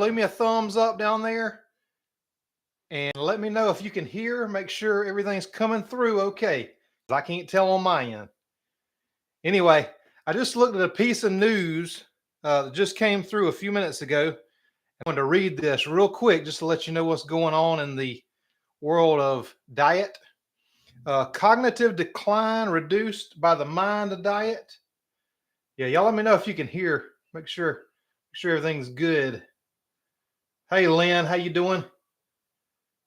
leave me a thumbs up down there and let me know if you can hear. Make sure everything's coming through okay. I can't tell on my end. Anyway, I just looked at a piece of news that just came through a few minutes ago. I wanted to read this real quick just to let you know what's going on in the world of diet. Cognitive decline reduced by the mind diet. Yeah, y'all let me know if you can hear. Make sure everything's good. Hey, Lynn, how you doing?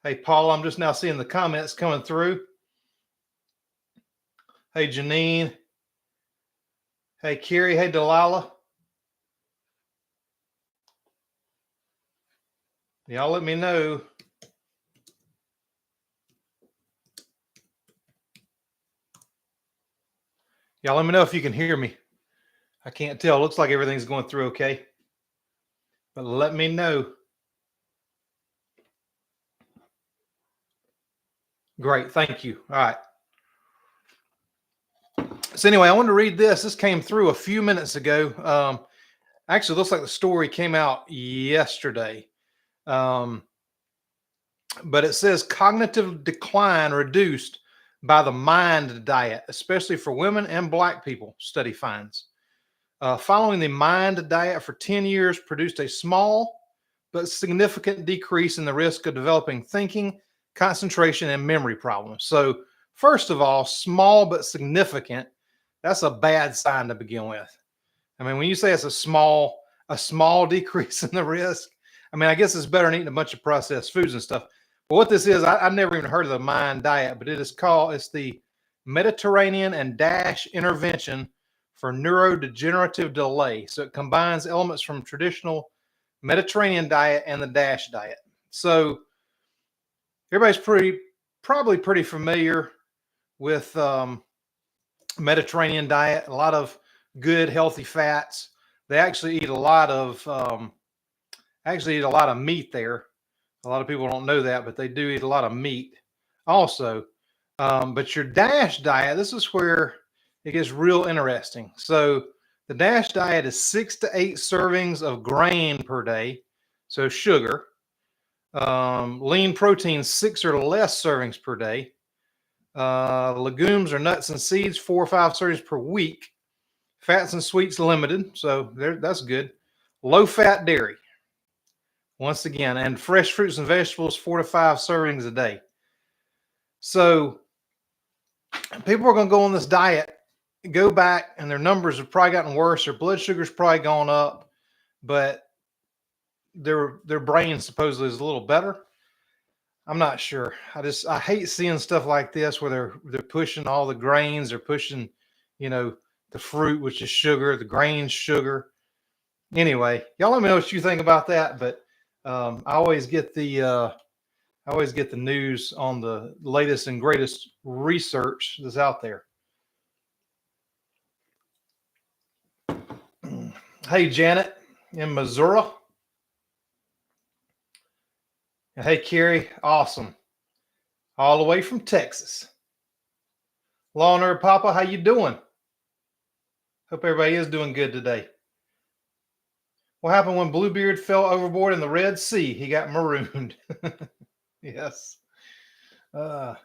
Hey, Paul, I'm just now seeing the comments coming through. Hey, Janine. Hey, Carrie. Hey, Delilah. Y'all let me know. Y'all let me know if you can hear me. I can't tell. Looks like everything's going through okay. But let me know. Great. Thank you. All right. So anyway, I wanted to read this. This came through a few minutes ago. Actually, it looks like the story came out yesterday. But it says cognitive decline reduced by the mind diet, especially for women and Black people, study finds. Following the mind diet for 10 years produced a small but significant decrease in the risk of developing thinking, concentration, and memory problems. So first of all, small but significant, that's a bad sign to begin with. I mean, when you say it's a small decrease in the risk, I mean, I guess it's better than eating a bunch of processed foods and stuff. But what this is, I've never even heard of the mind diet, but it's the Mediterranean and DASH intervention for neurodegenerative delay. So it combines elements from traditional Mediterranean diet and the DASH diet. So everybody's probably pretty familiar with Mediterranean diet. A lot of good, healthy fats. They actually eat a lot of meat there. A lot of people don't know that, but they do eat a lot of meat also. But your DASH diet, this is where it gets real interesting. So the DASH diet is 6 to 8 servings of grain per day, so sugar. Lean protein, 6 or less servings per day. Legumes or nuts and seeds, 4 or 5 servings per week. Fats and sweets limited, so that's good. Low fat dairy, once again, and fresh fruits and vegetables, 4 to 5 servings a day. So people are going to go on this diet, go back, and their numbers have probably gotten worse. Their blood sugar's probably gone up, but their brain supposedly is a little better. I'm not sure. I hate seeing stuff like this where they're pushing all the grains, they're pushing, the fruit, which is sugar, the grains, sugar. Anyway, y'all let me know what you think about that. But I always get the news on the latest and greatest research that's out there. Hey, Janet in Missouri. Hey, Carrie. Awesome. All the way from Texas. Law Nerd Papa, how you doing? Hope everybody is doing good today. What happened when Bluebeard fell overboard in the Red Sea? He got marooned. Yes. So,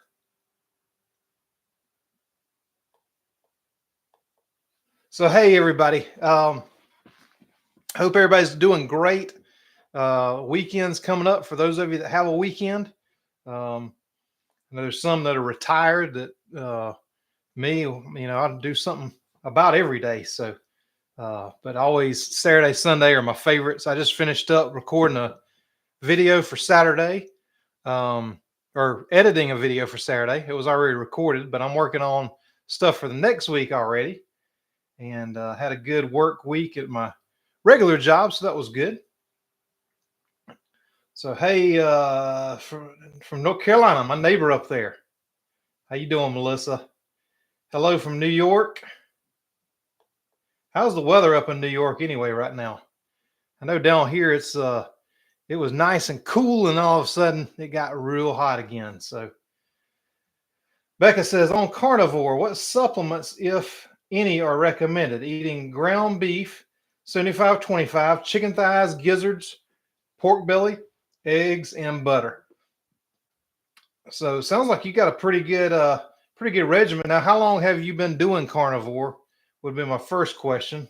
hey, everybody. Hope everybody's doing great. Weekend's coming up for those of you that have a weekend. There's some that are retired that me, I do something about every day. So, but always Saturday, Sunday are my favorites. I just finished up recording a video for Saturday, or editing a video for Saturday. It was already recorded, but I'm working on stuff for the next week already, and had a good work week at my regular job, so that was good. So hey, from North Carolina, my neighbor up there. How you doing, Melissa? Hello from New York. How's the weather up in New York anyway right now? I know down here it was nice and cool, and all of a sudden it got real hot again. So Becca says, on Carnivore, what supplements, if any, are recommended? Eating ground beef, 75-25, chicken thighs, gizzards, pork belly, eggs, and butter. So it sounds like you got a pretty good regimen. Now, how long have you been doing carnivore? Would be my first question.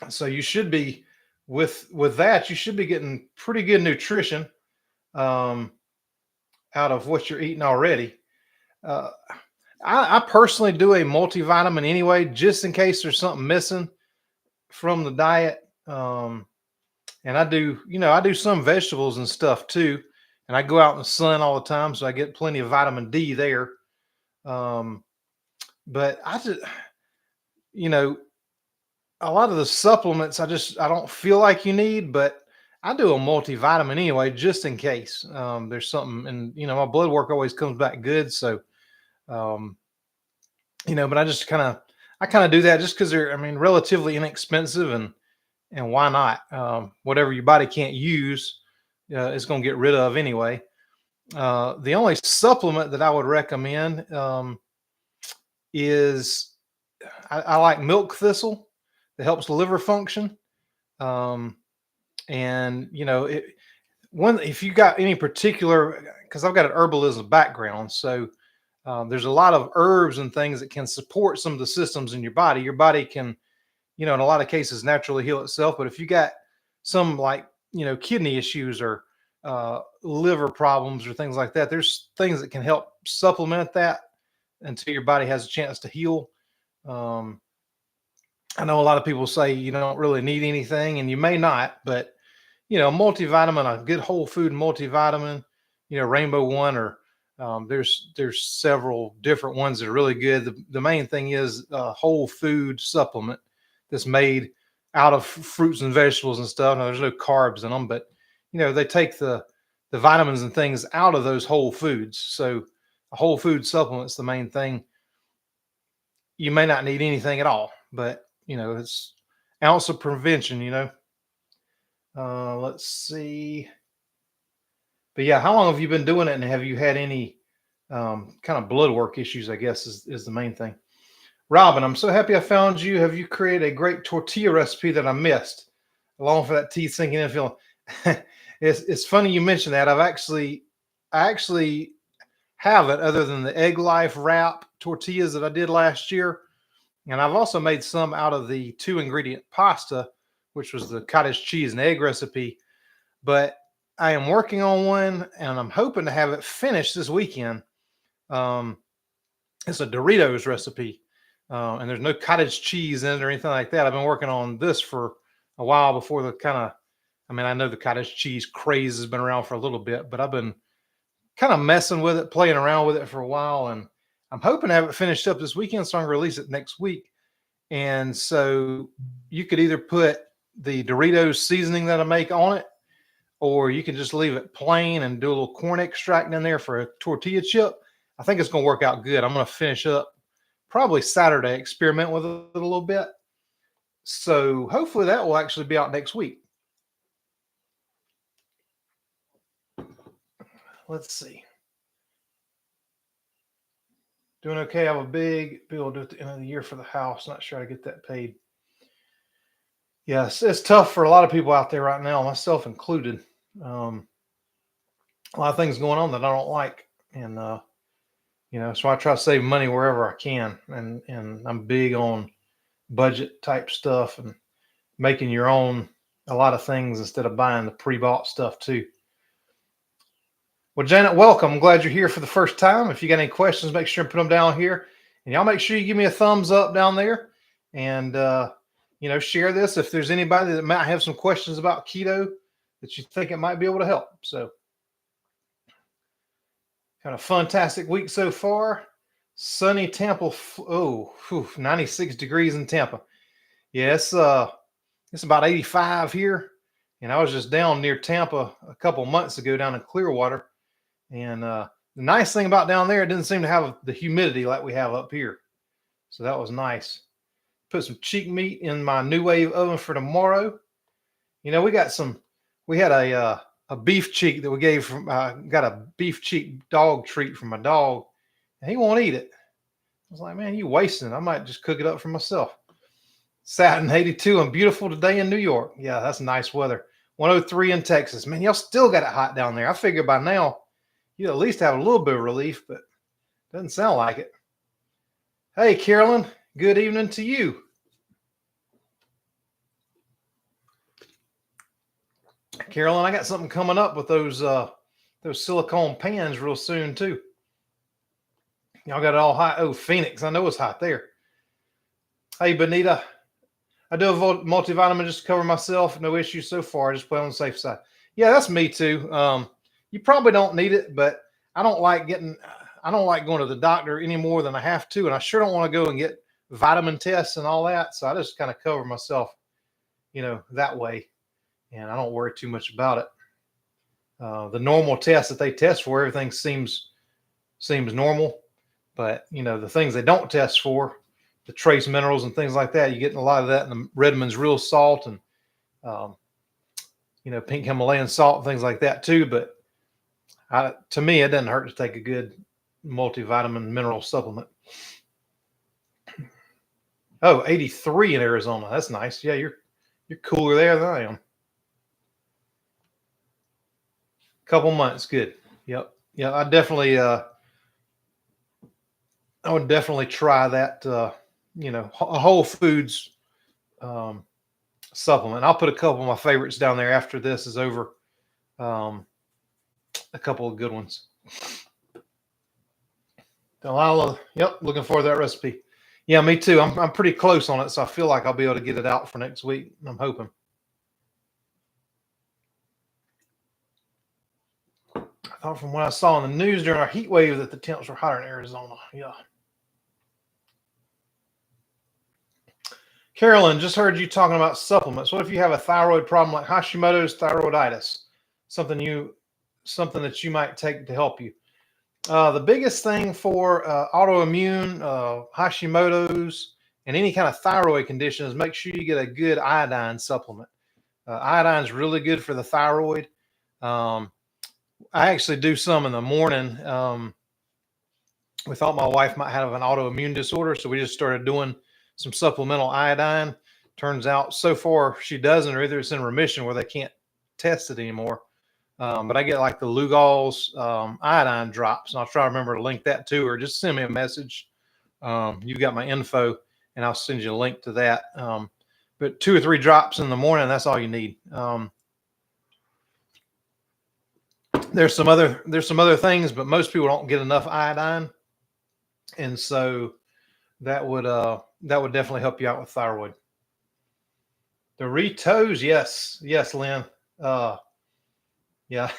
So you should be with that. You should be getting pretty good nutrition um, out of what you're eating already. Uh, I personally do a multivitamin anyway, just in case there's something missing from the diet. And I do some vegetables and stuff too. And I go out in the sun all the time, so I get plenty of vitamin D there. Um, but I just, you know, a lot of the supplements I don't feel like you need, but I do a multivitamin anyway, just in case there's something. And my blood work always comes back good, so um, but I kind of do that just because they're, I mean, relatively inexpensive, and why not? Whatever your body can't use, it's going to get rid of anyway. The only supplement that I would recommend is I like milk thistle that helps liver function. Um, and if you got any particular, because I've got an herbalism background, so there's a lot of herbs and things that can support some of the systems in your body. Your body can, in a lot of cases, naturally heal itself. But if you got some like, kidney issues or liver problems or things like that, there's things that can help supplement that until your body has a chance to heal. I know a lot of people say you don't really need anything, and you may not, but multivitamin, a good whole food multivitamin, Rainbow One, or there's several different ones that are really good. The main thing is a whole food supplement that's made out of fruits and vegetables and stuff. Now, there's no carbs in them, but they take the vitamins and things out of those whole foods. So a whole food supplement's the main thing. You may not need anything at all, but it's ounce of prevention. Let's see. But yeah, how long have you been doing it, and have you had any kind of blood work issues, I guess is the main thing. Robin, I'm so happy I found you. Have you created a great tortilla recipe that I missed? Along for that teeth sinking in feeling. It's funny you mentioned that. I actually haven't, other than the Egg Life wrap tortillas that I did last year. And I've also made some out of the 2-ingredient pasta, which was the cottage cheese and egg recipe. But I am working on one, and I'm hoping to have it finished this weekend. It's a Doritos recipe, and there's no cottage cheese in it or anything like that. I've been working on this for a while before I know the cottage cheese craze has been around for a little bit, but I've been kind of messing with it, playing around with it for a while, and I'm hoping to have it finished up this weekend so I can release it next week. And so you could either put the Doritos seasoning that I make on it, or you can just leave it plain and do a little corn extract in there for a tortilla chip. I think it's going to work out good. I'm going to finish up probably Saturday, experiment with it a little bit. So hopefully that will actually be out next week. Let's see. Doing okay. I have a big bill due at the end of the year for the house. Not sure how to get that paid. Yes, it's tough for a lot of people out there right now, myself included. A lot of things going on that I don't like. And, so I try to save money wherever I can. And I'm big on budget type stuff and making your own a lot of things instead of buying the pre-bought stuff too. Well, Janet, welcome. I'm glad you're here for the first time. If you got any questions, make sure and put them down here. And y'all make sure you give me a thumbs up down there. And, share this if there's anybody that might have some questions about keto that you think it might be able to help. So, kind of fantastic week so far. Sunny Tampa. 96 degrees in Tampa. Yeah, it's about 85 here. And I was just down near Tampa a couple months ago down in Clearwater. And the nice thing about down there, it didn't seem to have the humidity like we have up here. So that was nice. Put some cheek meat in my New Wave oven for tomorrow. We had a beef cheek that we gave from, got a beef cheek dog treat from my dog, and he won't eat it. I was like, man, you wasting it. I might just cook it up for myself. Satin 82 and beautiful today in New York. Yeah, that's nice weather. 103 in Texas. Man, y'all still got it hot down there. I figure by now you at least have a little bit of relief, but doesn't sound like it. Hey, Carolyn, good evening to you. Carolyn, I got something coming up with those silicone pans real soon too. Y'all got it all hot. Oh, Phoenix, I know it's hot there. Hey, Benita, I do a multivitamin just to cover myself. No issues so far. Just play on the safe side. Yeah, that's me too. You probably don't need it, but I don't like going to the doctor any more than I have to, and I sure don't want to go and get vitamin tests and all that. So I just kind of cover myself, that way, and I don't worry too much about it. The normal tests that they test for, everything seems normal, but the things they don't test for, the trace minerals and things like that, you get a lot of that in the Redmond's real salt and pink Himalayan salt and things like that too. But to me, it doesn't hurt to take a good multivitamin mineral supplement. Oh, 83 in Arizona. That's nice. Yeah, you're cooler there than I am. Couple months, good. Yep. Yeah, I would definitely try that. A whole foods supplement. I'll put a couple of my favorites down there after this is over. A couple of good ones. Delilah, yep, looking forward to that recipe. Yeah, me too. I'm pretty close on it, so I feel like I'll be able to get it out for next week. I'm hoping. I thought from what I saw in the news during our heat wave that the temps were higher in Arizona. Yeah. Carolyn, just heard you talking about supplements. What if you have a thyroid problem like Hashimoto's thyroiditis? Something that you might take to help you. The biggest thing for autoimmune, Hashimoto's, and any kind of thyroid condition is make sure you get a good iodine supplement. Iodine is really good for the thyroid. I actually do some in the morning. We thought my wife might have an autoimmune disorder, so we just started doing some supplemental iodine. Turns out so far she doesn't, or either it's in remission where they can't test it anymore. But I get like the Lugol's iodine drops, and I'll try to remember to link that to her. Just send me a message. You've got my info, and I'll send you a link to that. But 2 or 3 drops in the morning, that's all you need. There's some other things, but most people don't get enough iodine, and so that would definitely help you out with thyroid. Doritos, yes, Lynn. Yeah,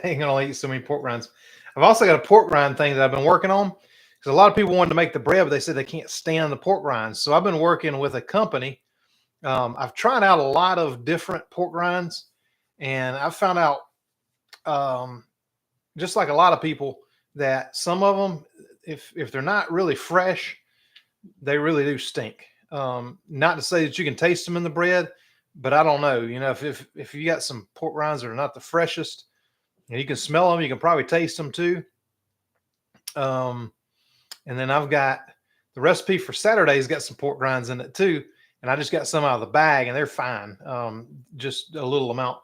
ain't gonna eat so many pork rinds. I've also got a pork rind thing that I've been working on because a lot of people wanted to make the bread, but they said they can't stand the pork rinds. So I've been working with a company. I've tried out a lot of different pork rinds, and I've found out, just like a lot of people, that some of them, if they're not really fresh, they really do stink. Not to say that you can taste them in the bread, but I don't know. If you got some pork rinds that are not the freshest, and you can smell them, you can probably taste them too. And then I've got the recipe for Saturday's got some pork rinds in it too, and I just got some out of the bag, and they're fine, just a little amount.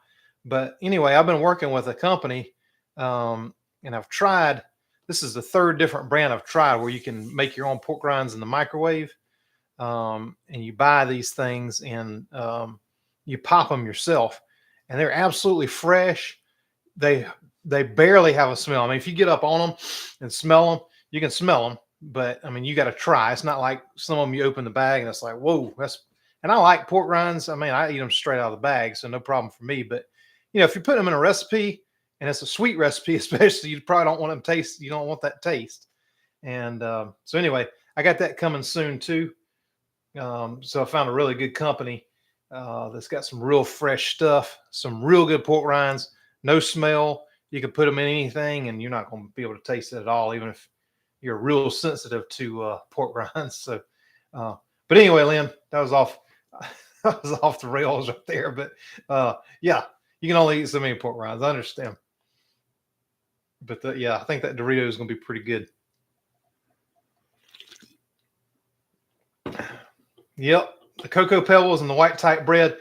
But anyway, I've been working with a company, and I've tried. This is the 3rd different brand I've tried where you can make your own pork rinds in the microwave, and you buy these things and you pop them yourself, and they're absolutely fresh. They barely have a smell. I mean, if you get up on them and smell them, you can smell them, but I mean, you got to try. It's not like some of them you open the bag and it's like, whoa, and I like pork rinds. I mean, I eat them straight out of the bag, so no problem for me. But if you put them in a recipe and it's a sweet recipe, especially, you probably don't want them taste. You don't want that taste. And so anyway, I got that coming soon too. So I found a really good company that's got some real fresh stuff, some real good pork rinds, no smell. You can put them in anything, and you're not going to be able to taste it at all, even if you're real sensitive to pork rinds. So, but anyway, Lynn, that was off the rails right there. But yeah, you can only eat so many pork rinds. I understand. But I think that Dorito is going to be pretty good. Yep, the cocoa pebbles and the white type bread.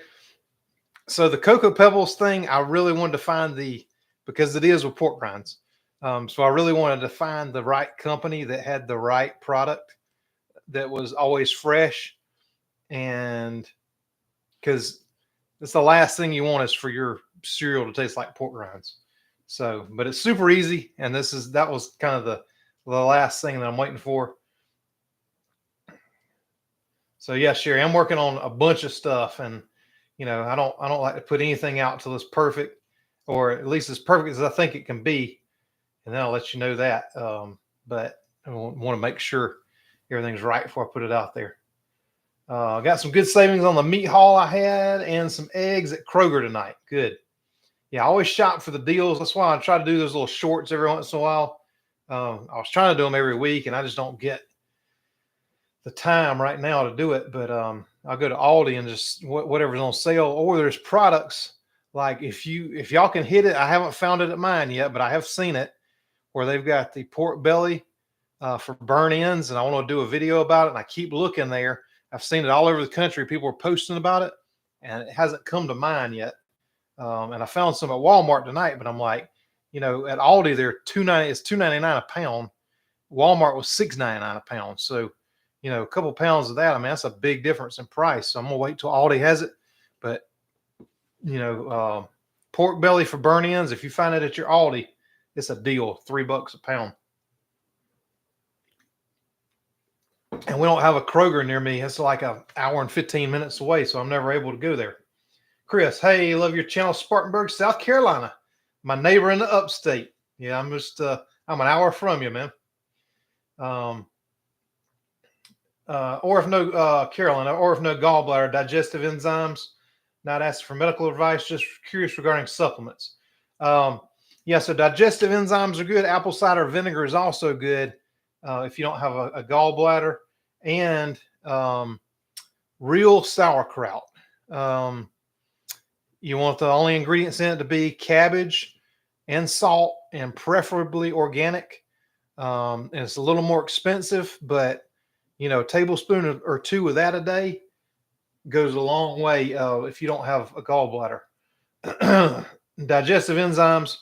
So the Cocoa Pebbles thing, I really wanted to find because it is with pork rinds. So I really wanted to find the right company that had the right product that was always fresh. And because it's the last thing you want is for your cereal to taste like pork rinds. So, but it's super easy. And that was kind of the last thing that I'm waiting for. So yeah, Sherry, I'm working on a bunch of stuff, and I don't like to put anything out till it's perfect, or at least as perfect as I think it can be, and then I'll let you know that. But I want to make sure everything's right before I put it out there. I got some good savings on the meat haul I had, and some eggs at Kroger tonight. Good. Yeah, I always shop for the deals. That's why I try to do those little shorts every once in a while. I was trying to do them every week, and I just don't get the time right now to do it. But I'll go to Aldi and just whatever's on sale, or there's products like if y'all can hit it. I haven't found it at mine yet, but I have seen it where they've got the pork belly for burn ends, and I want to do a video about it. And I keep looking there. I've seen it all over the country. People are posting about it, and it hasn't come to mine yet. And I found some at Walmart tonight, but I'm like, at Aldi they're $2.90. It's $2.99 a pound. Walmart was $6.99 a pound. So, a couple pounds of that, I mean, that's a big difference in price. So I'm gonna wait till Aldi has it. But pork belly for burn ends, if you find it at your Aldi, it's a deal, $3 a pound. And we don't have a Kroger near me. It's like an hour and 15 minutes away, so I'm never able to go there. Chris, hey, love your channel, Spartanburg, South Carolina. My neighbor in the upstate. Yeah, I'm an hour from you, man. Or if no Carolina, or if no gallbladder, digestive enzymes. Not asking for medical advice, just curious regarding supplements. Yeah, so digestive enzymes are good. Apple cider vinegar is also good if you don't have a gallbladder. And real sauerkraut. You want the only ingredients in it to be cabbage and salt, and preferably organic. And it's a little more expensive, but a tablespoon or two of that a day goes a long way if you don't have a gallbladder. Digestive enzymes,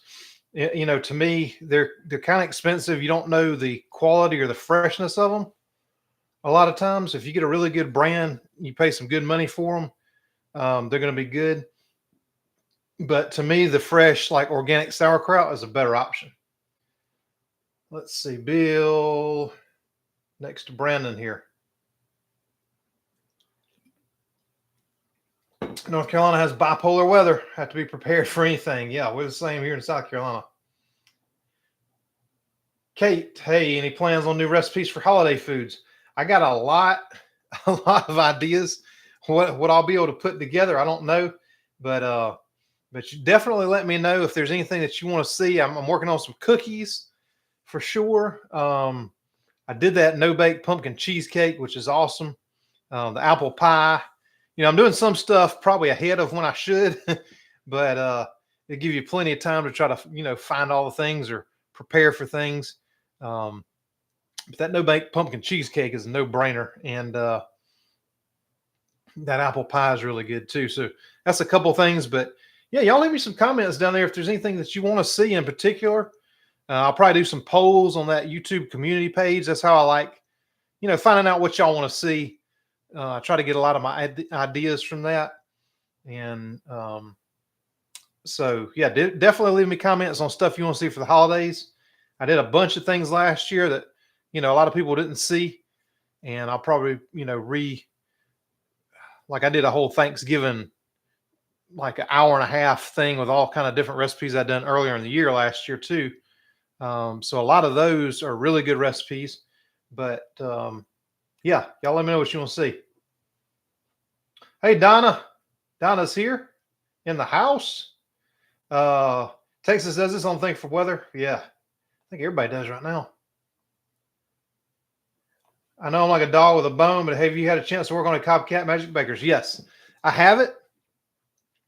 to me, they're kind of expensive. You don't know the quality or the freshness of them. A lot of times, if you get a really good brand, you pay some good money for them. They're going to be good. But to me, the fresh, like organic sauerkraut is a better option. Let's see, Bill, next to Brandon here. North Carolina has bipolar weather. Have to be prepared for anything. Yeah, we're the same here in South Carolina. Kate, hey, any plans on new recipes for holiday foods? I got a lot of ideas. What I'll be able to put together, I don't know, but you definitely let me know if there's anything that you want to see. I'm working on some cookies for sure. I did that no-bake pumpkin cheesecake, which is awesome. The apple pie. I'm doing some stuff probably ahead of when I should, but it'll give you plenty of time to try to, find all the things or prepare for things. But that no-bake pumpkin cheesecake is a no-brainer. And that apple pie is really good too. So that's a couple things, but yeah, y'all leave me some comments down there if there's anything that you want to see in particular. I'll probably do some polls on that YouTube community page. That's how I like, finding out what y'all want to see. I try to get a lot of my ideas from that. And so, yeah, definitely leave me comments on stuff you want to see for the holidays. I did a bunch of things last year that, a lot of people didn't see. And I'll probably, like I did a whole Thanksgiving, like an hour and a half thing with all kind of different recipes I'd done earlier in the year last year too. So a lot of those are really good recipes, but yeah, y'all let me know what you want to see. Hey, Donna's here in the house. Texas does this on Think for Weather. Yeah, I think everybody does right now. I know I'm like a dog with a bone, but have you had a chance to work on a Copcat Magic Bakers? Yes, I have it.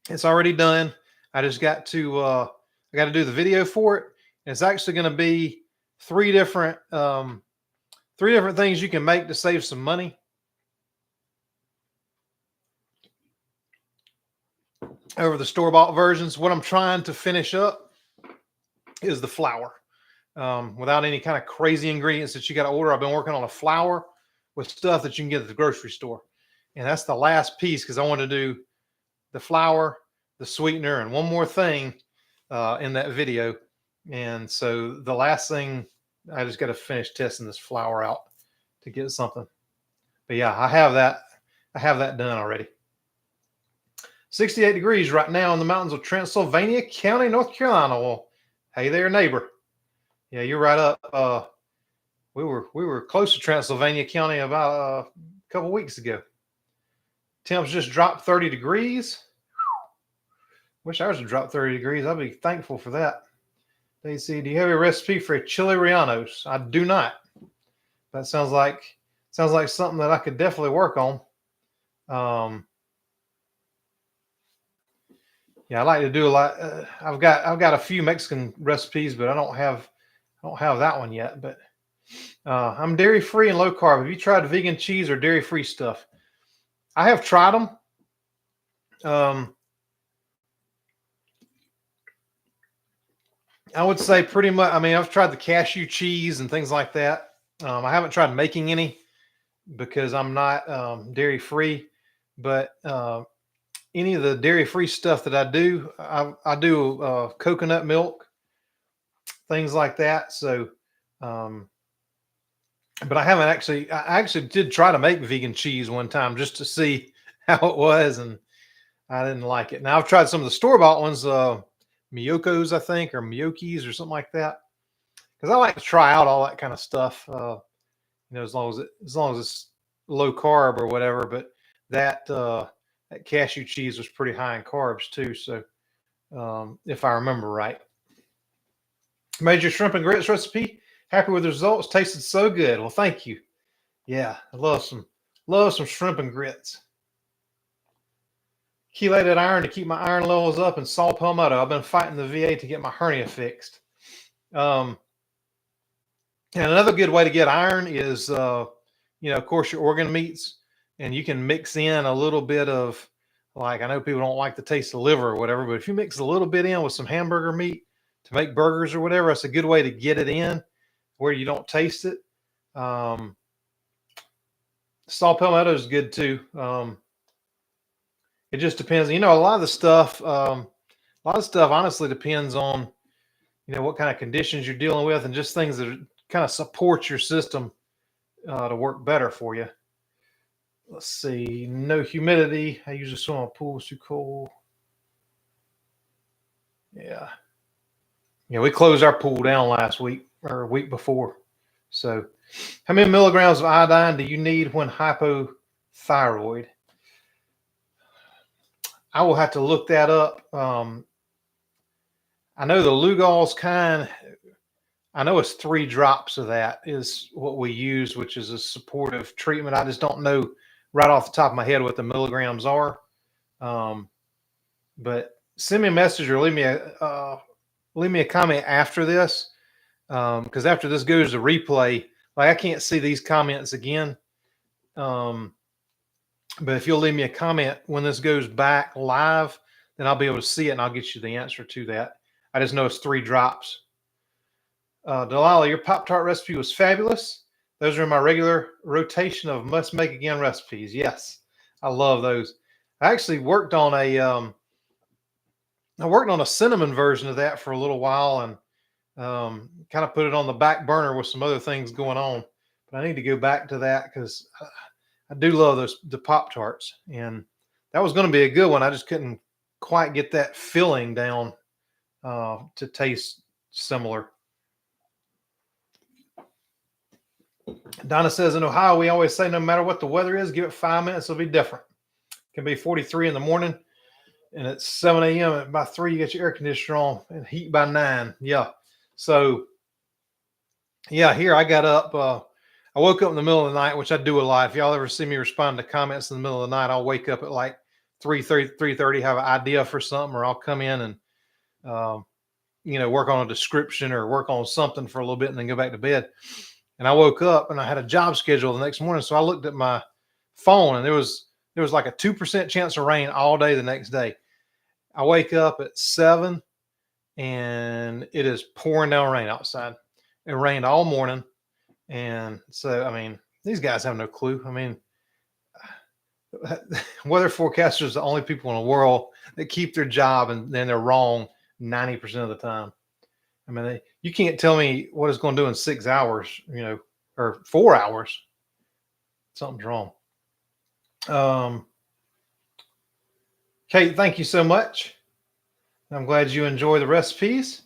It's already done. I just got to I got to do the video for it. And it's actually going to be three different things you can make to save some money. over the store-bought versions. What I'm trying to finish up is the flour. Without any kind of crazy ingredients that you got to order. I've been working on a flour with stuff that you can get at the grocery store. And that's the last piece because I want to do the flour, the sweetener, and one more thing in that video. And so the last thing, I just got to finish testing this flour out to get something. But yeah, I have that done already. 68 degrees right now in the mountains of Transylvania County, North Carolina. Well, hey there, neighbor. Yeah, you're right up. We were close to Transylvania County about a couple weeks ago. Temps just dropped 30 degrees. Wish ours would drop 30 degrees. I'd be thankful for that. They see, do you have a recipe for a chili rellenos? I do not. That sounds like something that I could definitely work on. Yeah, I like to do a lot. I've got a few Mexican recipes, but I don't have that one yet. But I'm dairy free and low carb. Have you tried vegan cheese or dairy free stuff? I have tried them. I would say pretty much. I mean, I've tried the cashew cheese and things like that. I haven't tried making any because I'm not dairy free. But any of the dairy free stuff that I do coconut milk, things like that. So, but I haven't actually. I actually did try to make vegan cheese one time just to see how it was, and I didn't like it. Now I've tried some of the store-bought ones, Miyokos, I think, or Miyokis or something like that, because I like to try out all that kind of stuff. As long as it's low carb or whatever. But that cashew cheese was pretty high in carbs too. So if I remember right, made your shrimp and grits recipe. Happy with the results. Tasted so good. Well, thank you. Yeah, I love some shrimp and grits. Chelated iron to keep my iron levels up, and saw palmetto. I've been fighting the VA to get my hernia fixed. And another good way to get iron is, of course, your organ meats, and you can mix in a little bit of, like, I know people don't like the taste of liver or whatever, but if you mix a little bit in with some hamburger meat to make burgers or whatever, that's a good way to get it in where you don't taste it. Saw palmetto is good too. It just depends. A lot of the stuff honestly depends on, what kind of conditions you're dealing with and just things that kind of support your system to work better for you. Let's see. No humidity. I usually swim in a pool. It's too cold. Yeah. Yeah, we closed our pool down last week or a week before. So how many milligrams of iodine do you need when hypothyroid? I will have to look that up. I know the Lugol's kind. I know it's 3 drops of that is what we use, which is a supportive treatment. I just don't know right off the top of my head what the milligrams are. But send me a message or leave me a comment after this, because after this goes to replay, like I can't see these comments again. But if you'll leave me a comment when this goes back live, then I'll be able to see it and I'll get you the answer to that. I just know it's 3 drops. Delilah, your Pop-Tart recipe was fabulous. Those are in my regular rotation of must make again recipes. Yes, I love those. I actually worked on a cinnamon version of that for a little while and kind of put it on the back burner with some other things going on. But I need to go back to that because I do love the Pop-Tarts, and that was going to be a good one. I just couldn't quite get that filling down to taste similar. Donna says, in Ohio, we always say no matter what the weather is, give it 5 minutes, it'll be different. It can be 43 in the morning, and it's 7 a.m. and by 3, you get your air conditioner on and heat by 9. Yeah. So, yeah, here I got up. I woke up in the middle of the night, which I do a lot. If y'all ever see me respond to comments in the middle of the night, I'll wake up at like 3:30, have an idea for something, or I'll come in and, work on a description or work on something for a little bit and then go back to bed. And I woke up and I had a job schedule the next morning. So I looked at my phone and there was like a 2% chance of rain all day the next day. I wake up at 7 and it is pouring down rain outside. It rained all morning. And so, I mean, these guys have no clue. I mean, weather forecasters are the only people in the world that keep their job, and then they're wrong 90% of the time. I mean, you can't tell me what it's going to do in 6 hours, or 4 hours. Something's wrong. Kate, thank you so much. I'm glad you enjoy the recipes.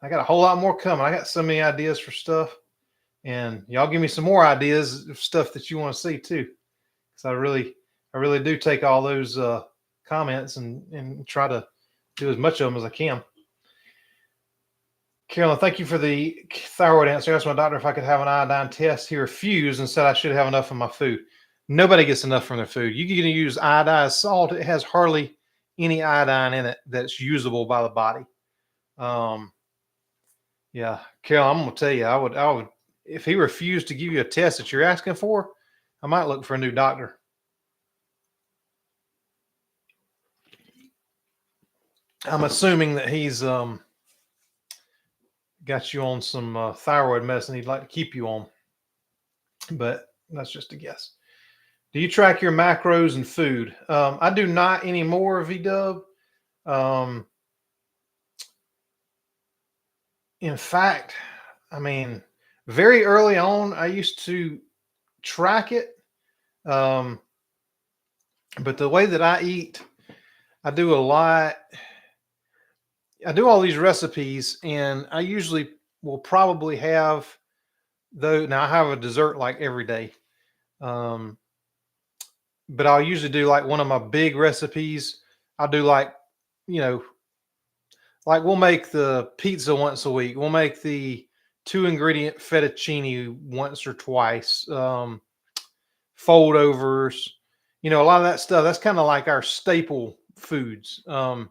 I got a whole lot more coming. I got so many ideas for stuff, and y'all give me some more ideas of stuff that you want to see too. Because I really do take all those comments and try to do as much of them as I can. Carolyn, thank you for the thyroid answer. I asked my doctor if I could have an iodine test. He refused and said I should have enough in my food. Nobody gets enough from their food. You can use iodized salt. It has hardly any iodine in it that's usable by the body. Yeah, Carol, I'm gonna tell you, I would, if he refused to give you a test that you're asking for, I might look for a new doctor. I'm assuming that he's got you on some thyroid medicine he'd like to keep you on, but that's just a guess. Do you track your macros and food? I do not anymore, VW. In fact, I mean, very early on, I used to track it. But the way that I eat, I do all these recipes, and I usually will probably have though. Now I have a dessert like every day. But I'll usually do like one of my big recipes. I'll do like we'll make the pizza once a week. We'll make the 2-ingredient fettuccine once or twice. Foldovers, a lot of that stuff. That's kind of like our staple foods. And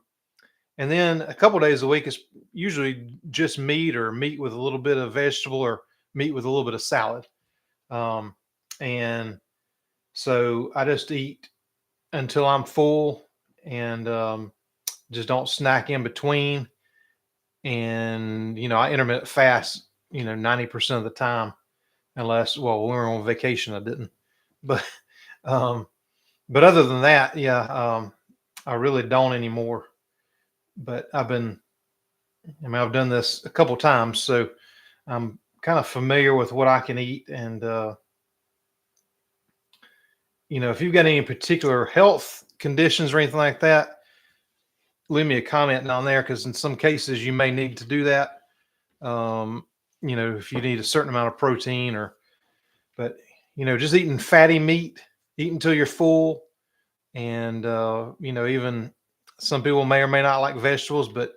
then a couple days a week is usually just meat, or meat with a little bit of vegetable, or meat with a little bit of salad. And so I just eat until I'm full, and just don't snack in between. And, I intermittent fast, 90% of the time, unless, well, when we were on vacation, I didn't. But other than that, yeah, I really don't anymore. But I've done this a couple times, so I'm kind of familiar with what I can eat. And, if you've got any particular health conditions or anything like that, leave me a comment down there, because in some cases you may need to do that. If you need a certain amount of protein, but just eating fatty meat, eat until you're full. And, even some people may or may not like vegetables, but,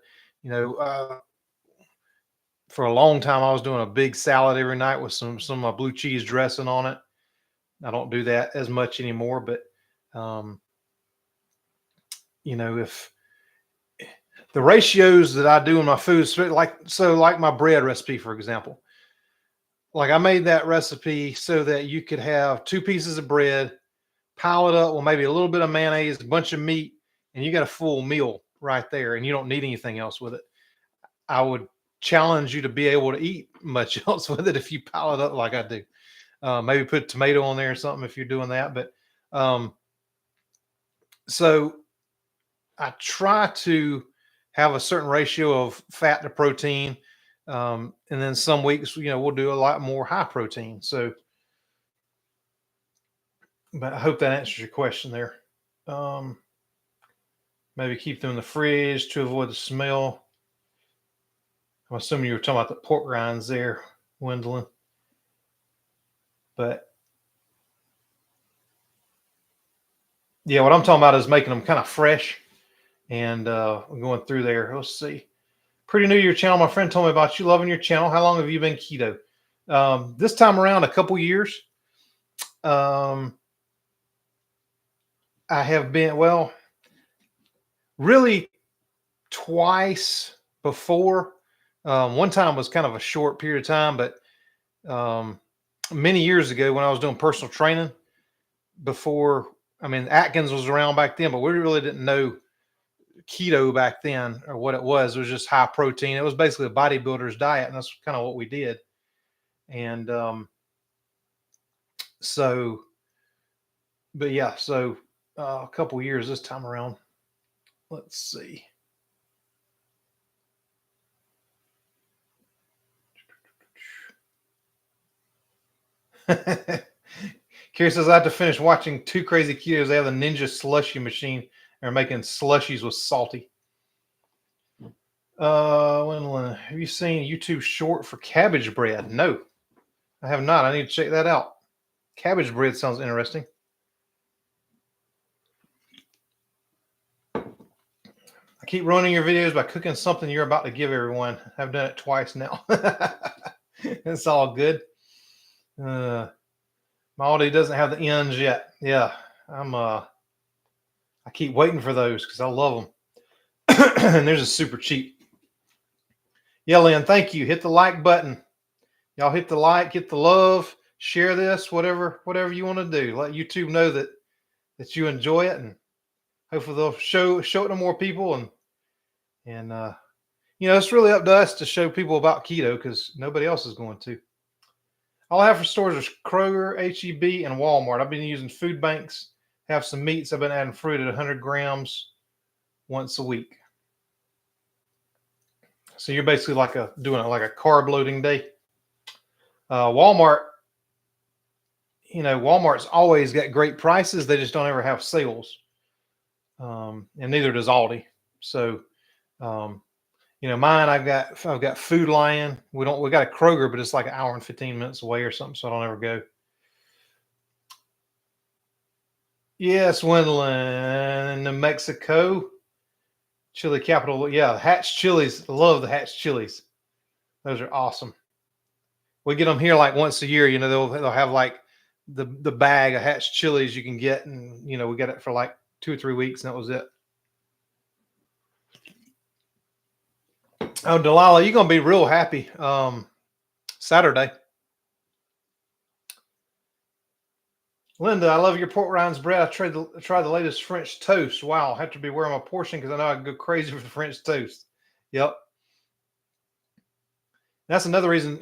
for a long time, I was doing a big salad every night with some of my blue cheese dressing on it. I don't do that as much anymore, but, if the ratios that I do in my food, like my bread recipe, for example, like I made that recipe so that you could have 2 pieces of bread, pile it up with maybe a little bit of mayonnaise, a bunch of meat, and you got a full meal right there, and you don't need anything else with it. I would challenge you to be able to eat much else with it if you pile it up like I do. Maybe put tomato on there or something if you're doing that. But so I try to have a certain ratio of fat to protein. And then some weeks, we'll do a lot more high protein. So, but I hope that answers your question there. Maybe keep them in the fridge to avoid the smell. I'm assuming you were talking about the pork rinds there, Gwendolyn. But yeah, what I'm talking about is making them kind of fresh, and going through there. Let's see. Pretty new to your channel. My friend told me about you, loving your channel. How long have you been keto? This time around, a couple years. I have been, well, really twice before. One time was kind of a short period of time, but many years ago when I was doing personal training, before, Atkins was around back then, but we really didn't know keto back then, or what it was just high protein. It was basically a bodybuilder's diet, and that's kind of what we did. And so, but yeah, so a couple years this time around. Let's see. Kira says, I have to finish watching Two Crazy Ketos. They have the Ninja Slushy machine. They're making slushies with salty. Have you seen YouTube short for cabbage bread? No, I have not. I need to check that out. Cabbage bread sounds interesting. I keep ruining your videos by cooking something you're about to give everyone. I've done it twice now. It's all good. My Aldi doesn't have the ends yet. Yeah, I keep waiting for those because I love them. And they're just super cheap. Yeah, Lynn, thank you. Hit the like button. Y'all hit the like, hit the love, share this, whatever you want to do. Let YouTube know that you enjoy it, and hopefully they'll show it to more people. And it's really up to us to show people about keto because nobody else is going to. All I have for stores is Kroger, H-E-B, and Walmart. I've been using food banks, have some meats. I've been adding fruit at 100 grams once a week. So you're basically doing it like a carb loading day. Walmart's always got great prices. They just don't ever have sales. And neither does Aldi. So, mine, I've got Food Lion. We got a Kroger, but it's like an hour and 15 minutes away or something. So I don't ever go. Yes, Wendland, New Mexico, chili capital. Yeah, Hatch chilies. Love the Hatch chilies. Those are awesome. We get them here like once a year. They'll have like the bag of Hatch chilies you can get, and we get it for like 2 or 3 weeks, and that was it. Oh, Delilah, you're gonna be real happy. Saturday. Linda, I love your pork rinds bread. I tried the latest French toast. Wow, I have to be wearing my portion because I know I can go crazy for the French toast. Yep. That's another reason,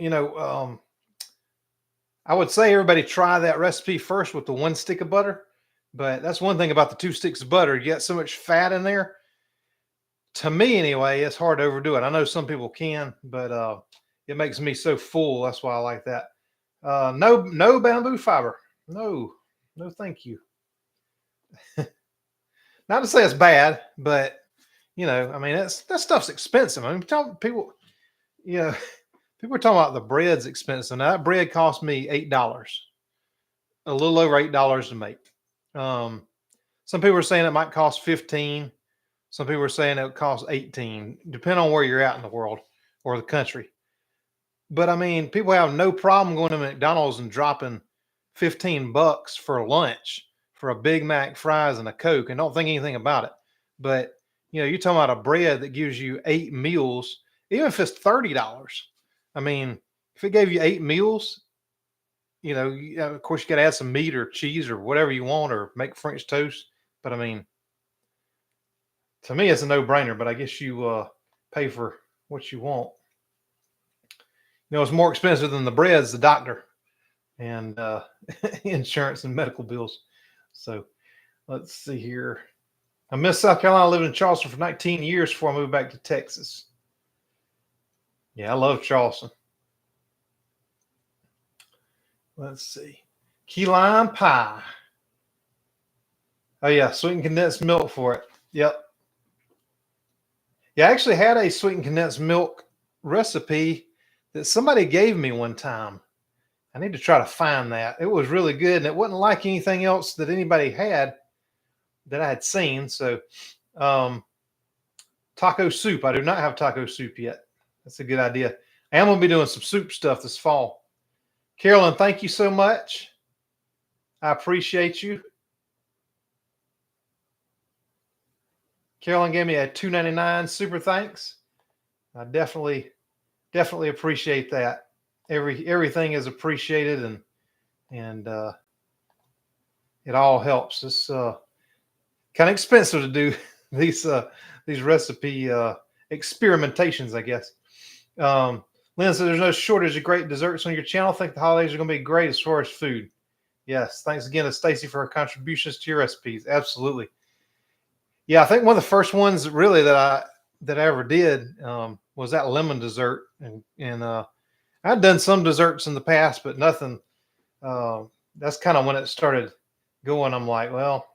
I would say everybody try that recipe first with the 1 stick of butter. But that's one thing about the 2 sticks of butter. You get so much fat in there. To me, anyway, it's hard to overdo it. I know some people can, but it makes me so full. That's why I like that. No bamboo fiber. No, thank you. Not to say it's bad, but that stuff's expensive. I mean, people, people are talking about the bread's expensive. Now that bread cost me $8, a little over $8 to make. Some people are saying it might cost 15. Some people are saying it would cost 18, depending on where you're at in the world or the country. But I mean, people have no problem going to McDonald's and dropping $15 for lunch for a Big Mac, fries, and a Coke, and don't think anything about it. But you're talking about a bread that gives you 8 meals, even if it's $30. I mean, if it gave you 8 meals, of course you got to add some meat or cheese or whatever you want, or make French toast. But I mean, to me, it's a no-brainer. But I guess you pay for what you want. It's more expensive than the bread's the doctor and insurance and medical bills. So let's see here. I missed South Carolina. I lived in Charleston for 19 years before I moved back to Texas. Yeah, I love Charleston. Let's see. Key lime pie. Oh, yeah, sweetened condensed milk for it. Yep. Yeah, I actually had a sweetened condensed milk recipe that somebody gave me one time. I need to try to find that. It was really good, and it wasn't like anything else that anybody had that I had seen. So, taco soup. I do not have taco soup yet. That's a good idea. I am going to be doing some soup stuff this fall. Carolyn, thank you so much. I appreciate you. Carolyn gave me a $2.99 super thanks. I definitely appreciate that. Everything is appreciated, and it all helps. It's kind of expensive to do these recipe experimentations, I guess. Lynn says there's no shortage of great desserts on your channel. I think the holidays are going to be great as far as food. Yes, thanks again to Stacy for her contributions to your recipes. Absolutely. Yeah, I think one of the first ones really that I ever did was that lemon dessert, and I'd done some desserts in the past, but nothing. That's kind of when it started going. I'm like, well,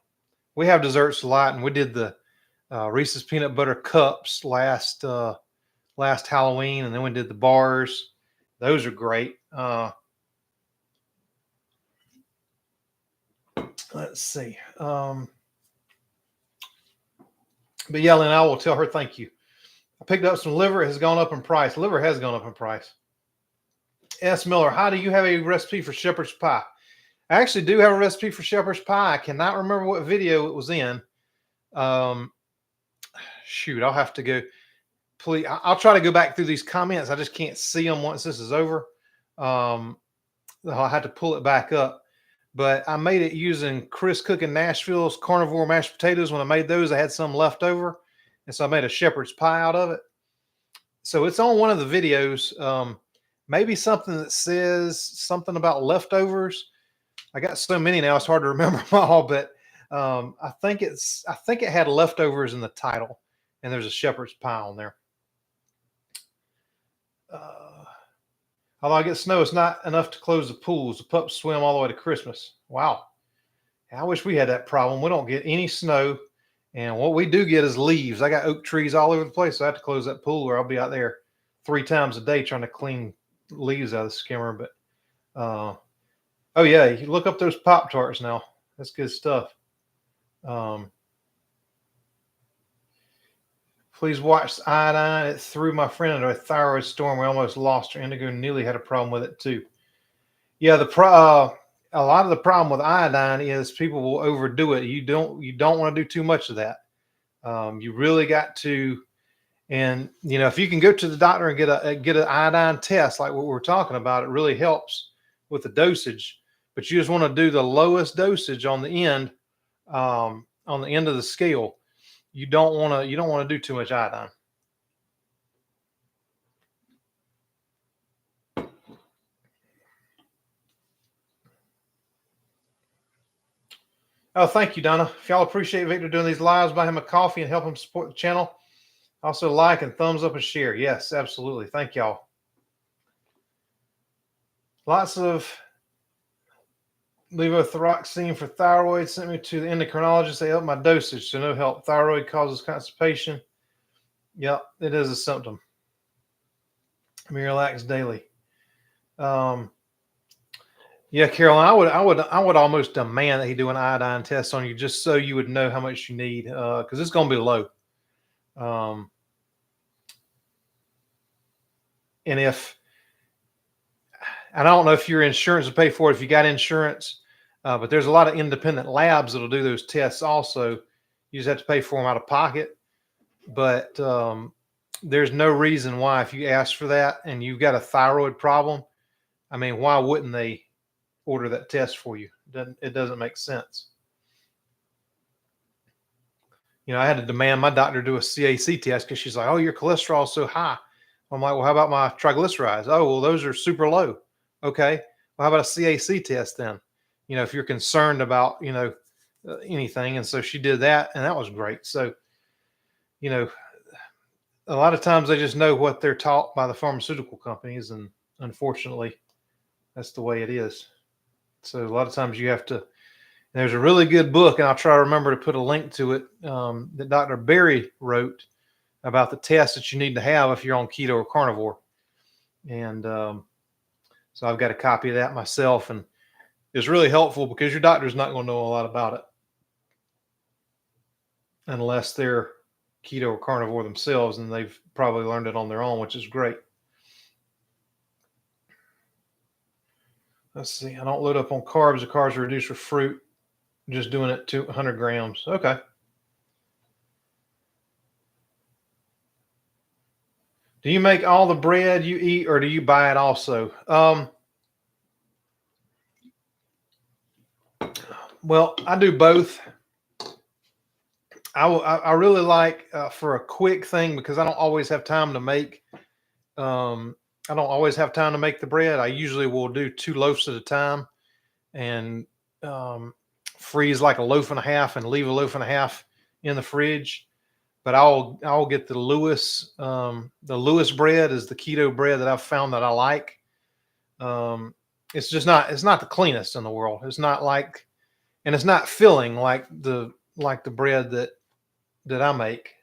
we have desserts a lot, and we did the Reese's peanut butter cups last Halloween, and then we did the bars. Those are great. Let's see. But yeah, Lynn, I will tell her thank you. I picked up some liver. It has gone up in price. Liver has gone up in price. S. Miller, how do you have a recipe for shepherd's pie? I actually do have a recipe for shepherd's pie. I cannot remember what video it was in. Shoot, I'll have to go. Please, I'll try to go back through these comments. I just can't see them once this is over. I'll have to pull it back up. But I made it using Chris Cook in Nashville's carnivore mashed potatoes. When I made those, I had some left over. And so I made a shepherd's pie out of it. So it's on one of the videos. Maybe something that says something about leftovers. I got so many now, it's hard to remember them all. But I think it had leftovers in the title. And there's a shepherd's pie on there. Although I get snow, it's not enough to close the pools. The pups swim all the way to Christmas. Wow. I wish we had that problem. We don't get any snow. And what we do get is leaves. I got oak trees all over the place. So I have to close that pool, or I'll be out there 3 times a day trying to clean leaves out of the skimmer. But, oh yeah, you look up those Pop-Tarts now. That's good stuff. Please watch iodine. It threw my friend into a thyroid storm. We almost lost her. Indigo Neely had a problem with it too. Yeah, a lot of the problem with iodine is people will overdo it. You don't want to do too much of that. You really got to, and if you can go to the doctor and get an iodine test like what we're talking about, it really helps with the dosage. But you just want to do the lowest dosage on the end of the scale. You don't want to do too much iodine. Oh, thank you, Donna. If y'all appreciate Victor doing these lives, buy him a coffee and help him support the channel. Also like and thumbs up and share. Yes, absolutely. Thank y'all. Lots of levothyroxine for thyroid. Sent me to the endocrinologist. They upped my dosage, so no help. Thyroid causes constipation. Yep, it is a symptom. Miralax daily. Yeah, Carolyn, I would almost demand that he do an iodine test on you just so you would know how much you need, because it's going to be low. And I don't know if your insurance will pay for it if you got insurance, but there's a lot of independent labs that'll do those tests also. You just have to pay for them out of pocket. But there's no reason why, if you ask for that and you've got a thyroid problem, I mean, why wouldn't they order that test for you? It doesn't make sense. I had to demand my doctor do a CAC test because she's like, oh, your cholesterol is so high. I'm like, well, how about my triglycerides? Oh, well, those are super low. Okay. Well, how about a CAC test then? If you're concerned about, anything. And so she did that, and that was great. So, a lot of times they just know what they're taught by the pharmaceutical companies. And unfortunately, that's the way it is. So a lot of times you have to, there's a really good book, and I'll try to remember to put a link to it, that Dr. Berry wrote about the tests that you need to have if you're on keto or carnivore. And so I've got a copy of that myself, and it's really helpful because your doctor's not going to know a lot about it unless they're keto or carnivore themselves, and they've probably learned it on their own, which is great. Let's see. I don't load up on carbs. The carbs are reduced with fruit. I'm just doing it to 100 grams. Okay. Do you make all the bread you eat, or do you buy it also? Well, I do both. I really like for a quick thing, because I don't always have time to make. Um, I don't always have time to make the bread. I usually will do 2 loaves at a time, and um, freeze like a loaf and a half, and leave a loaf and a half in the fridge. But I'll get the Lewis. The Lewis bread is the keto bread that I've found that I like. Um, it's not the cleanest in the world. It's not like, and it's not filling like the bread that I make.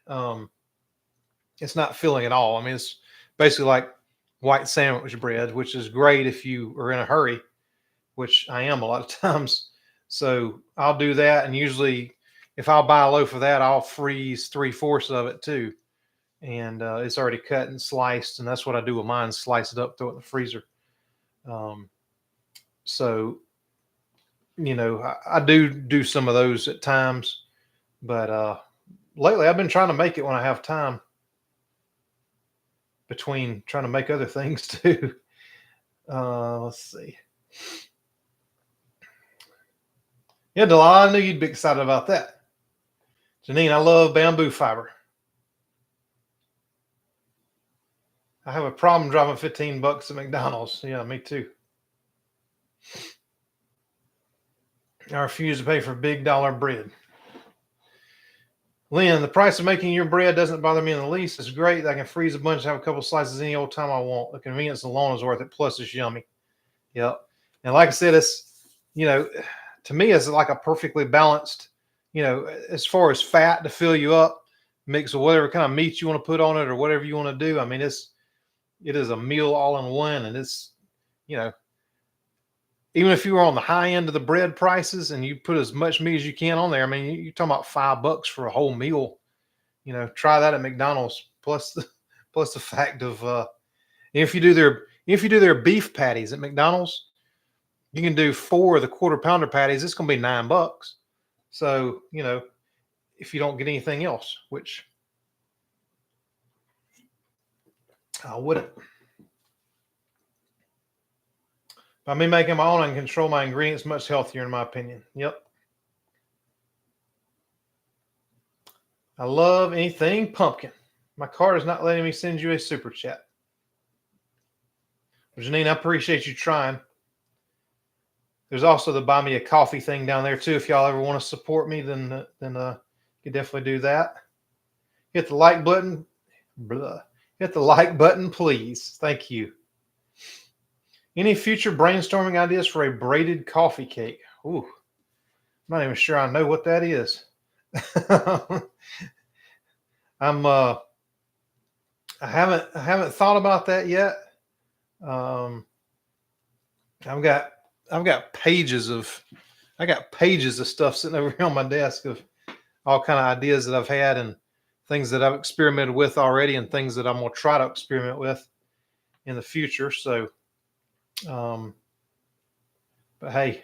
It's not filling at all. I mean, it's basically like white sandwich bread, which is great if you are in a hurry, which I am a lot of times. So I'll do that. And usually, if I'll buy a loaf of that, I'll freeze 3/4 of it too. And it's already cut and sliced. And that's what I do with mine: slice it up, throw it in the freezer. Um, so, I do some of those at times. But lately, I've been trying to make it when I have time, between trying to make other things too. Let's see. Yeah, Delilah, I knew you'd be excited about that. Janine, I love bamboo fiber. I have a problem driving $15 at McDonald's. Yeah, me too. I refuse to pay for big dollar bread. Lynn, the price of making your bread doesn't bother me in the least. It's great. I can freeze a bunch and have a couple slices any old time I want. The convenience alone is worth it. Plus, it's yummy. Yep. And like I said, it's, to me, it's like a perfectly balanced, as far as fat to fill you up, mix with whatever kind of meat you want to put on it or whatever you want to do. I mean, it is a meal all in one. And it's, even if you were on the high end of the bread prices and you put as much meat as you can on there, I mean, you're talking about $5 for a whole meal. Try that at McDonald's. Plus the fact of if you do their beef patties at McDonald's, you can do 4 of the quarter-pounder patties. It's going to be $9. So if you don't get anything else, which I wouldn't. By me making my own, I can control my ingredients much healthier, in my opinion. Yep. I love anything pumpkin. My card is not letting me send you a super chat. Well, Janine, I appreciate you trying. There's also the buy me a coffee thing down there too. If y'all ever want to support me, then you definitely do that. Hit the like button. Hit the like button, please. Thank you. Any future brainstorming ideas for a braided coffee cake? Ooh, I'm not even sure I know what that is. I haven't thought about that yet. I've got pages of stuff sitting over here on my desk of all kind of ideas that I've had and things that I've experimented with already and things that I'm going to try to experiment with in the future. So, but hey,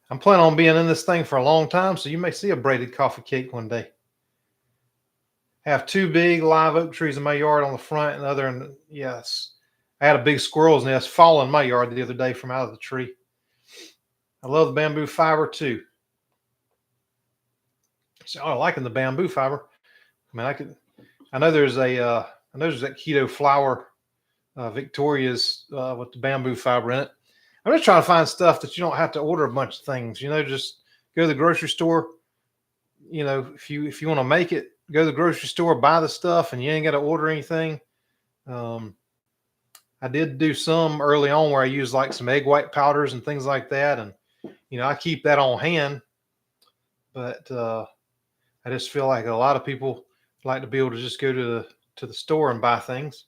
I'm planning on being in this thing for a long time, so you may see a braided coffee cake one day. I have 2 big live oak trees in my yard on the front and the other. And yes, I had a big squirrel's nest fall in my yard the other day from out of the tree. I love the bamboo fiber too. So I'm liking the bamboo fiber. I mean, I know there's that keto flour, Victoria's with the bamboo fiber in it. I'm just trying to find stuff that you don't have to order a bunch of things. Just go to the grocery store. If you want to make it, go to the grocery store, buy the stuff, and you ain't got to order anything. I did do some early on where I used like some egg white powders and things like that, and I keep that on hand. But I just feel like a lot of people like to be able to just go to the store and buy things.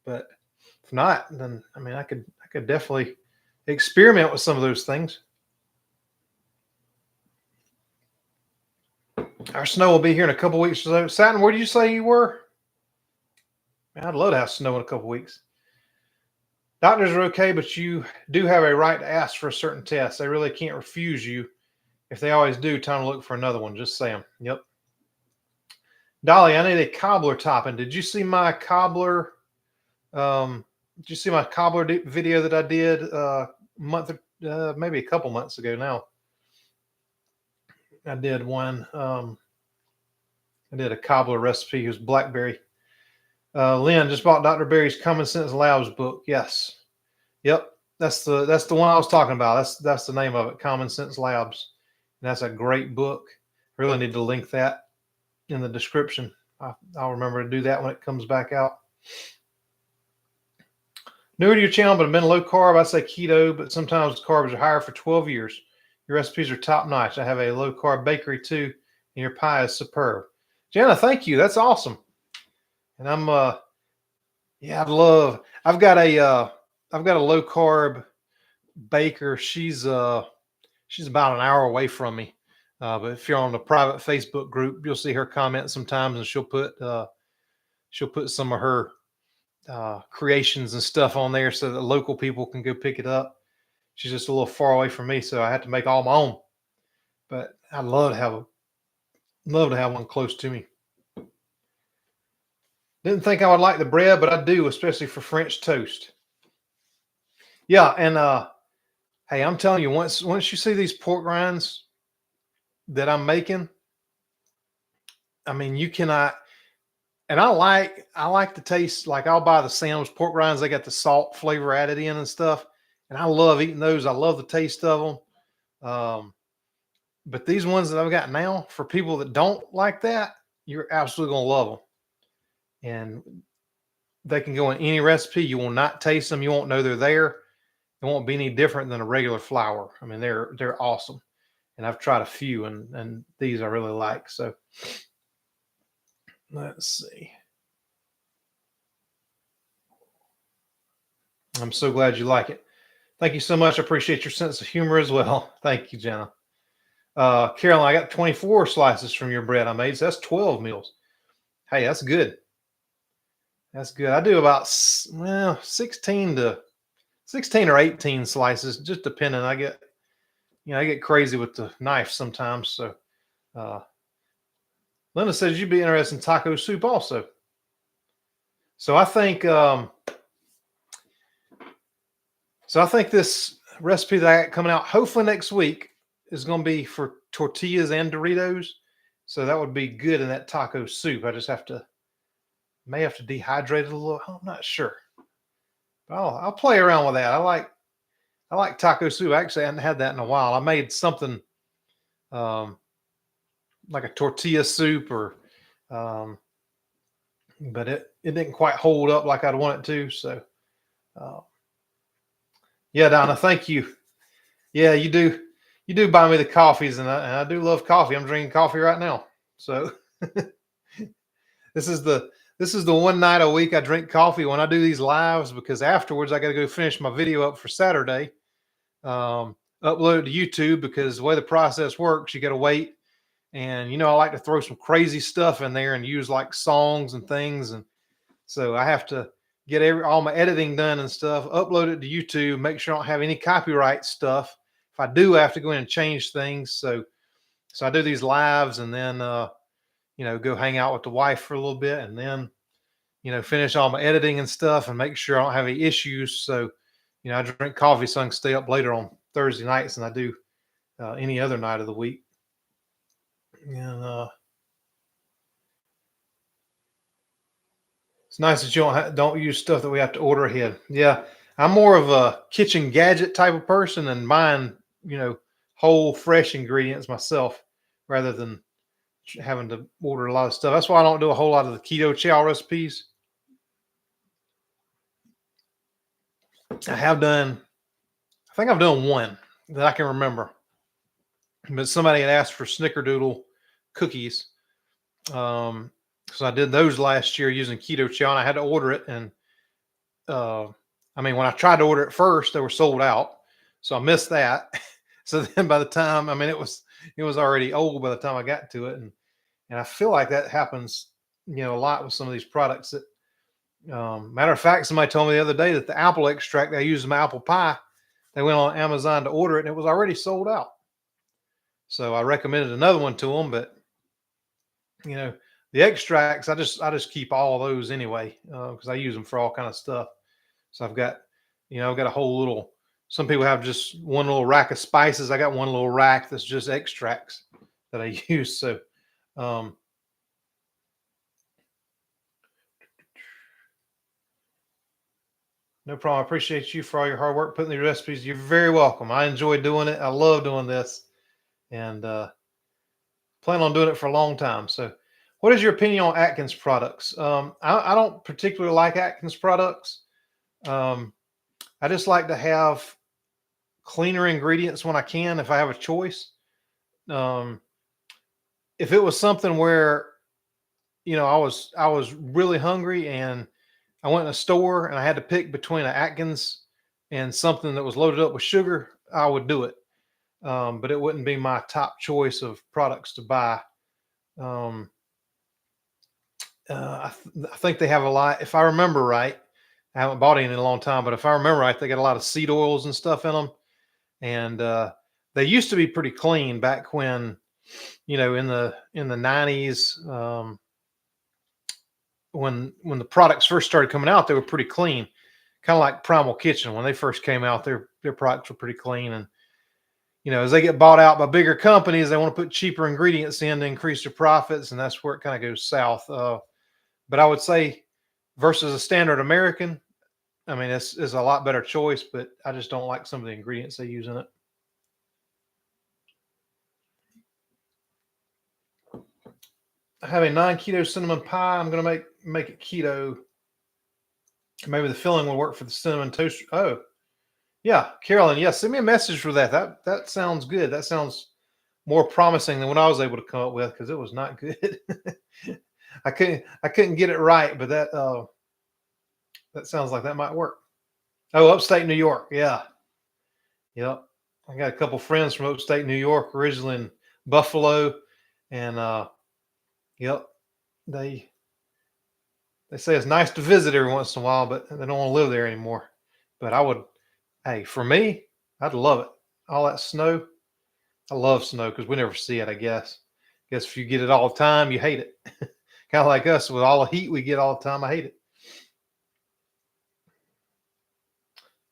But if not, then I mean, I could definitely experiment with some of those things. Our snow will be here in a couple weeks. So, Satin, where did you say you were? Man, I'd love to have snow in a couple weeks. Doctors are okay, but you do have a right to ask for a certain test. They really can't refuse you. If they always do, time to look for another one. Just saying. Yep. Dolly, I need a cobbler topping. Did you see my cobbler? Did you see my cobbler video that I did maybe a couple months ago now? I did one. I did a cobbler recipe. It was blackberry. Lynn just bought Dr. Berry's Common Sense Labs book. Yes. Yep. That's the one I was talking about. That's the name of it, Common Sense Labs. And that's a great book. Really need to link that in the description. I'll remember to do that when it comes back out. Newer to your channel, but I've been low carb. I say keto, but sometimes carbs are higher for 12 years. Your recipes are top notch. I have a low carb bakery too, and your pie is superb. Jenna, thank you. That's awesome. And I'm yeah, I've got a low carb baker. She's about an hour away from me. But if you're on the private Facebook group, you'll see her comment sometimes, and she'll put some of her creations and stuff on there so that local people can go pick it up. She's just a little far away from me, so I had to make all my own. But I'd love to have one close to me. Didn't think I would like the bread, but I do, especially for French toast. Yeah, and hey, I'm telling you, once you see these pork rinds that I'm making, I mean, you cannot. And I like the taste. Like, I'll buy the Sam's pork rinds. They got the salt flavor added in and stuff, and I love eating those. I love the taste of them. But these ones that I've got now, for people that don't like that, you're absolutely gonna love them. And they can go in any recipe. You will not taste them. You won't know they're there. It won't be any different than a regular flour. I mean, they're awesome. And I've tried a few, and these I really like. So let's see. I'm so glad you like it. Thank you so much. I appreciate your sense of humor as well. Thank you, Jenna. Caroline, I got 24 slices from your bread I made. So that's 12 meals. Hey, that's good. That's good. I do about 16 or 18 slices, just depending. I get crazy with the knife sometimes. So Linda says you'd be interested in taco soup also. So I think this recipe that I got coming out hopefully next week is going to be for tortillas and Doritos. So that would be good in that taco soup. I just may have to dehydrate it a little. I'm not sure. But I'll play around with that. I like taco soup. Actually, I hadn't had that in a while. I made something like a tortilla soup, but it didn't quite hold up like I'd want it to. So, yeah, Donna, thank you. Yeah, you do buy me the coffees, and I do love coffee. I'm drinking coffee right now. So this is the one night a week I drink coffee when I do these lives, because afterwards I got to go finish my video up for Saturday, upload it to YouTube, because the way the process works, you got to wait. And, I like to throw some crazy stuff in there and use like songs and things. And so I have to get all my editing done and stuff, upload it to YouTube, make sure I don't have any copyright stuff. If I do, I have to go in and change things. So I do these lives, and then, go hang out with the wife for a little bit, and then, finish all my editing and stuff and make sure I don't have any issues. So, I drink coffee so I can stay up later on Thursday nights than I do any other night of the week. And it's nice that you don't use stuff that we have to order ahead. Yeah, I'm more of a kitchen gadget type of person, and buying, whole fresh ingredients myself rather than having to order a lot of stuff. That's why I don't do a whole lot of the keto chow recipes. I think I've done one that I can remember, but somebody had asked for snickerdoodle cookies. So I did those last year using keto chow, and I had to order it. And when I tried to order it first, they were sold out, so I missed that. So then by the time, it was already old by the time I got to it. And I feel like that happens, a lot with some of these products. That, matter of fact, somebody told me the other day that the apple extract I use in my apple pie, they went on Amazon to order it, and it was already sold out. So I recommended another one to them, but the extracts, I just keep all of those anyway, because I use them for all kind of stuff. So I've got a whole little. Some people have just one little rack of spices. I got one little rack that's just extracts that I use. So, No problem. I appreciate you for all your hard work putting these recipes. You're very welcome. I enjoy doing it. I love doing this, and plan on doing it for a long time. So, what is your opinion on Atkins products? I don't particularly like Atkins products. Um, I just like to have cleaner ingredients when I can, if I have a choice. Um, if it was something where I was really hungry and I went in a store and I had to pick between an Atkins and something that was loaded up with sugar, I would do it. But it wouldn't be my top choice of products to buy. Um, I think they have a lot. If I remember right, I haven't bought any in a long time, but if I remember right, they got a lot of seed oils and stuff in them, and they used to be pretty clean back when, in the 90s, when the products first started coming out, they were pretty clean, kind of like Primal Kitchen when they first came out. Their products were pretty clean, and as they get bought out by bigger companies, they want to put cheaper ingredients in to increase their profits, and that's where it kind of goes south. But I would say versus a standard American, I mean, it's a lot better choice, but I just don't like some of the ingredients they use in it. I have a non-keto cinnamon pie. I'm going to make it keto. Maybe the filling will work for the cinnamon toast. Oh, yeah, Carolyn. Yeah, send me a message for that. That sounds good. That sounds more promising than what I was able to come up with, because it was not good. I couldn't get it right, but that sounds like that might work. Oh, upstate New York. Yeah. Yep. I got a couple friends from upstate New York, originally in Buffalo, and yep, they say it's nice to visit every once in a while, but they don't want to live there anymore. But I would, hey, for me, I'd love it. All that snow, I love snow because we never see it. I guess if you get it all the time, you hate it. Kind of like us with all the heat we get all the time. I hate it.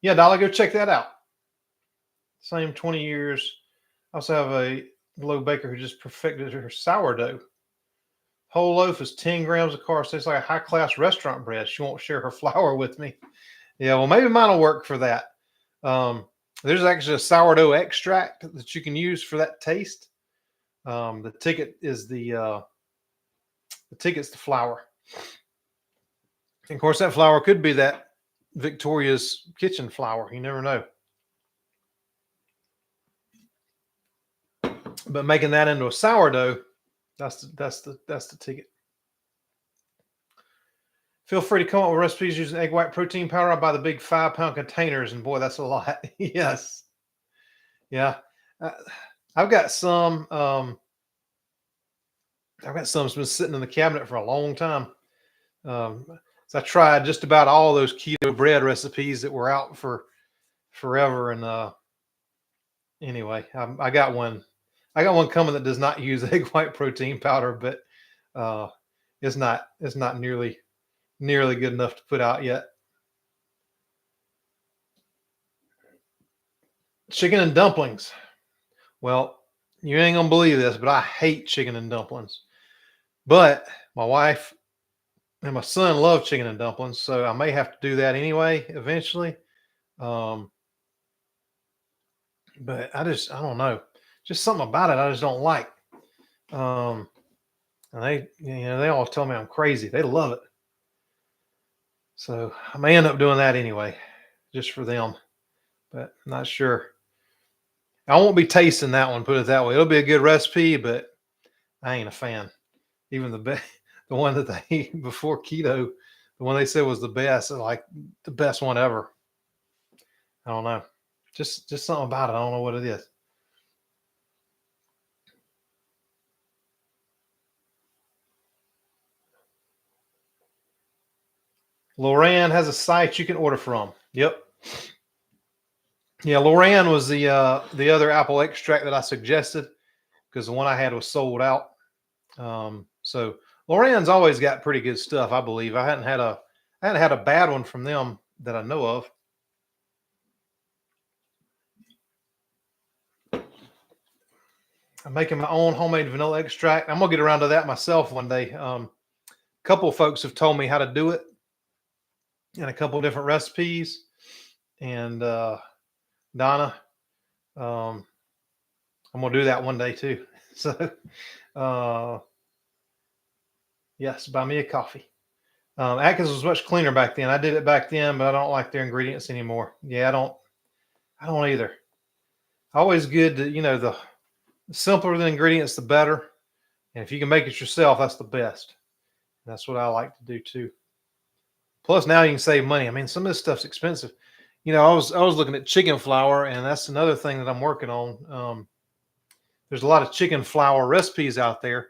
Yeah, Dolly, go check that out. Same 20 years. I also have a low baker who just perfected her sourdough. Whole loaf is 10 grams of carbs. So it's like a high class restaurant bread. She won't share her flour with me. Yeah, well, maybe mine will work for that. Um, there's actually a sourdough extract that you can use for that taste. The ticket is the ticket's the flour. And of course, that flour could be that Victoria's Kitchen flour. You never know. But making that into a sourdough, that's the ticket. Feel free to come up with recipes using egg white protein powder. I buy the big 5-pound containers, and boy, that's a lot. Yes, yeah. Uh, I've got some. I've got some that's been sitting in the cabinet for a long time. So I tried just about all those keto bread recipes that were out for forever, and anyway, I got one. I got one coming that does not use egg white protein powder, but it's not nearly good enough to put out yet. Chicken and dumplings. Well, you ain't gonna believe this, but I hate chicken and dumplings. But my wife and my son love chicken and dumplings, so I may have to do that anyway eventually. Um, but I don't know, just something about it I just don't like. Um, and they all tell me I'm crazy. They love it, so I may end up doing that anyway, just for them. But I'm not sure. I won't be tasting that one. Put it that way. It'll be a good recipe, but I ain't a fan. Even the one that they before keto, the one they said was the best, like the best one ever. I don't know. Just something about it. I don't know what it is. Loran has a site you can order from. Yep. Yeah, Loran was the other apple extract that I suggested, because the one I had was sold out. So Loran's always got pretty good stuff, I believe. I hadn't had a bad one from them that I know of. I'm making my own homemade vanilla extract. I'm gonna get around to that myself one day. A couple of folks have told me how to do it. and a couple different recipes. And Donna, I'm gonna do that one day too. So yes, buy me a coffee. Atkins was much cleaner back then. I did it back then, but I don't like their ingredients anymore. Yeah, I don't either. Always good to, the simpler the ingredients, the better. And if you can make it yourself, that's the best. That's what I like to do too. Plus, now you can save money. I mean, some of this stuff's expensive. I was looking at chicken flour, and that's another thing that I'm working on. There's a lot of chicken flour recipes out there,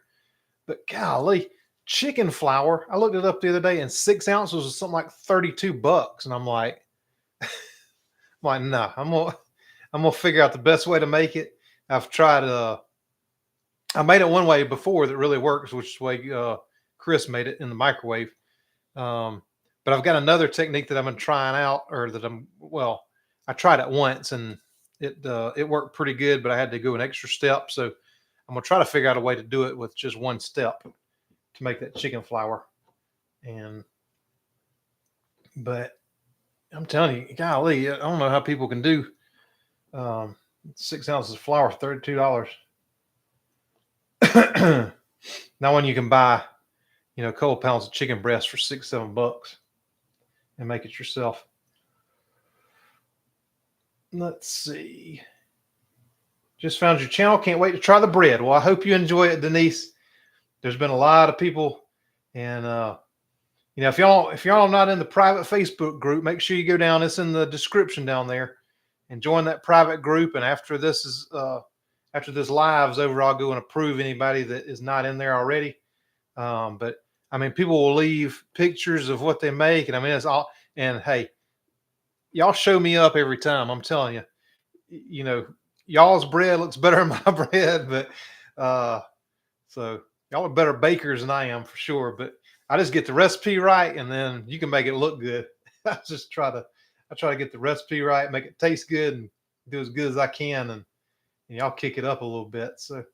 but golly, chicken flour. I looked it up the other day, and 6 ounces was something like $32, and I'm like, no, I'm gonna figure out the best way to make it. I've tried. I made it one way before that really works, which is the way Chris made it in the microwave. But I've got another technique that I've been trying out, or that I tried it once and it worked pretty good, but I had to go an extra step. So I'm gonna try to figure out a way to do it with just one step to make that chicken flour. But I'm telling you, golly, I don't know how people can do 6 ounces of flour, $32. Now when you can buy, a couple pounds of chicken breast for $6-7 and make it yourself. Let's see. Just found your channel. Can't wait to try the bread. Well, I hope you enjoy it, Denise. There's been a lot of people, and if y'all are not in the private Facebook group, make sure you go down. It's in the description down there, and join that private group. And after this live's over, I'll go and approve anybody that is not in there already. But I mean, people will leave pictures of what they make, and I mean, it's all. And hey, y'all show me up every time. I'm telling you, y'all's bread looks better than my bread, but so y'all are better bakers than I am for sure. But I just get the recipe right, and then you can make it look good. I try to get the recipe right, make it taste good, and do as good as I can, and y'all kick it up a little bit. So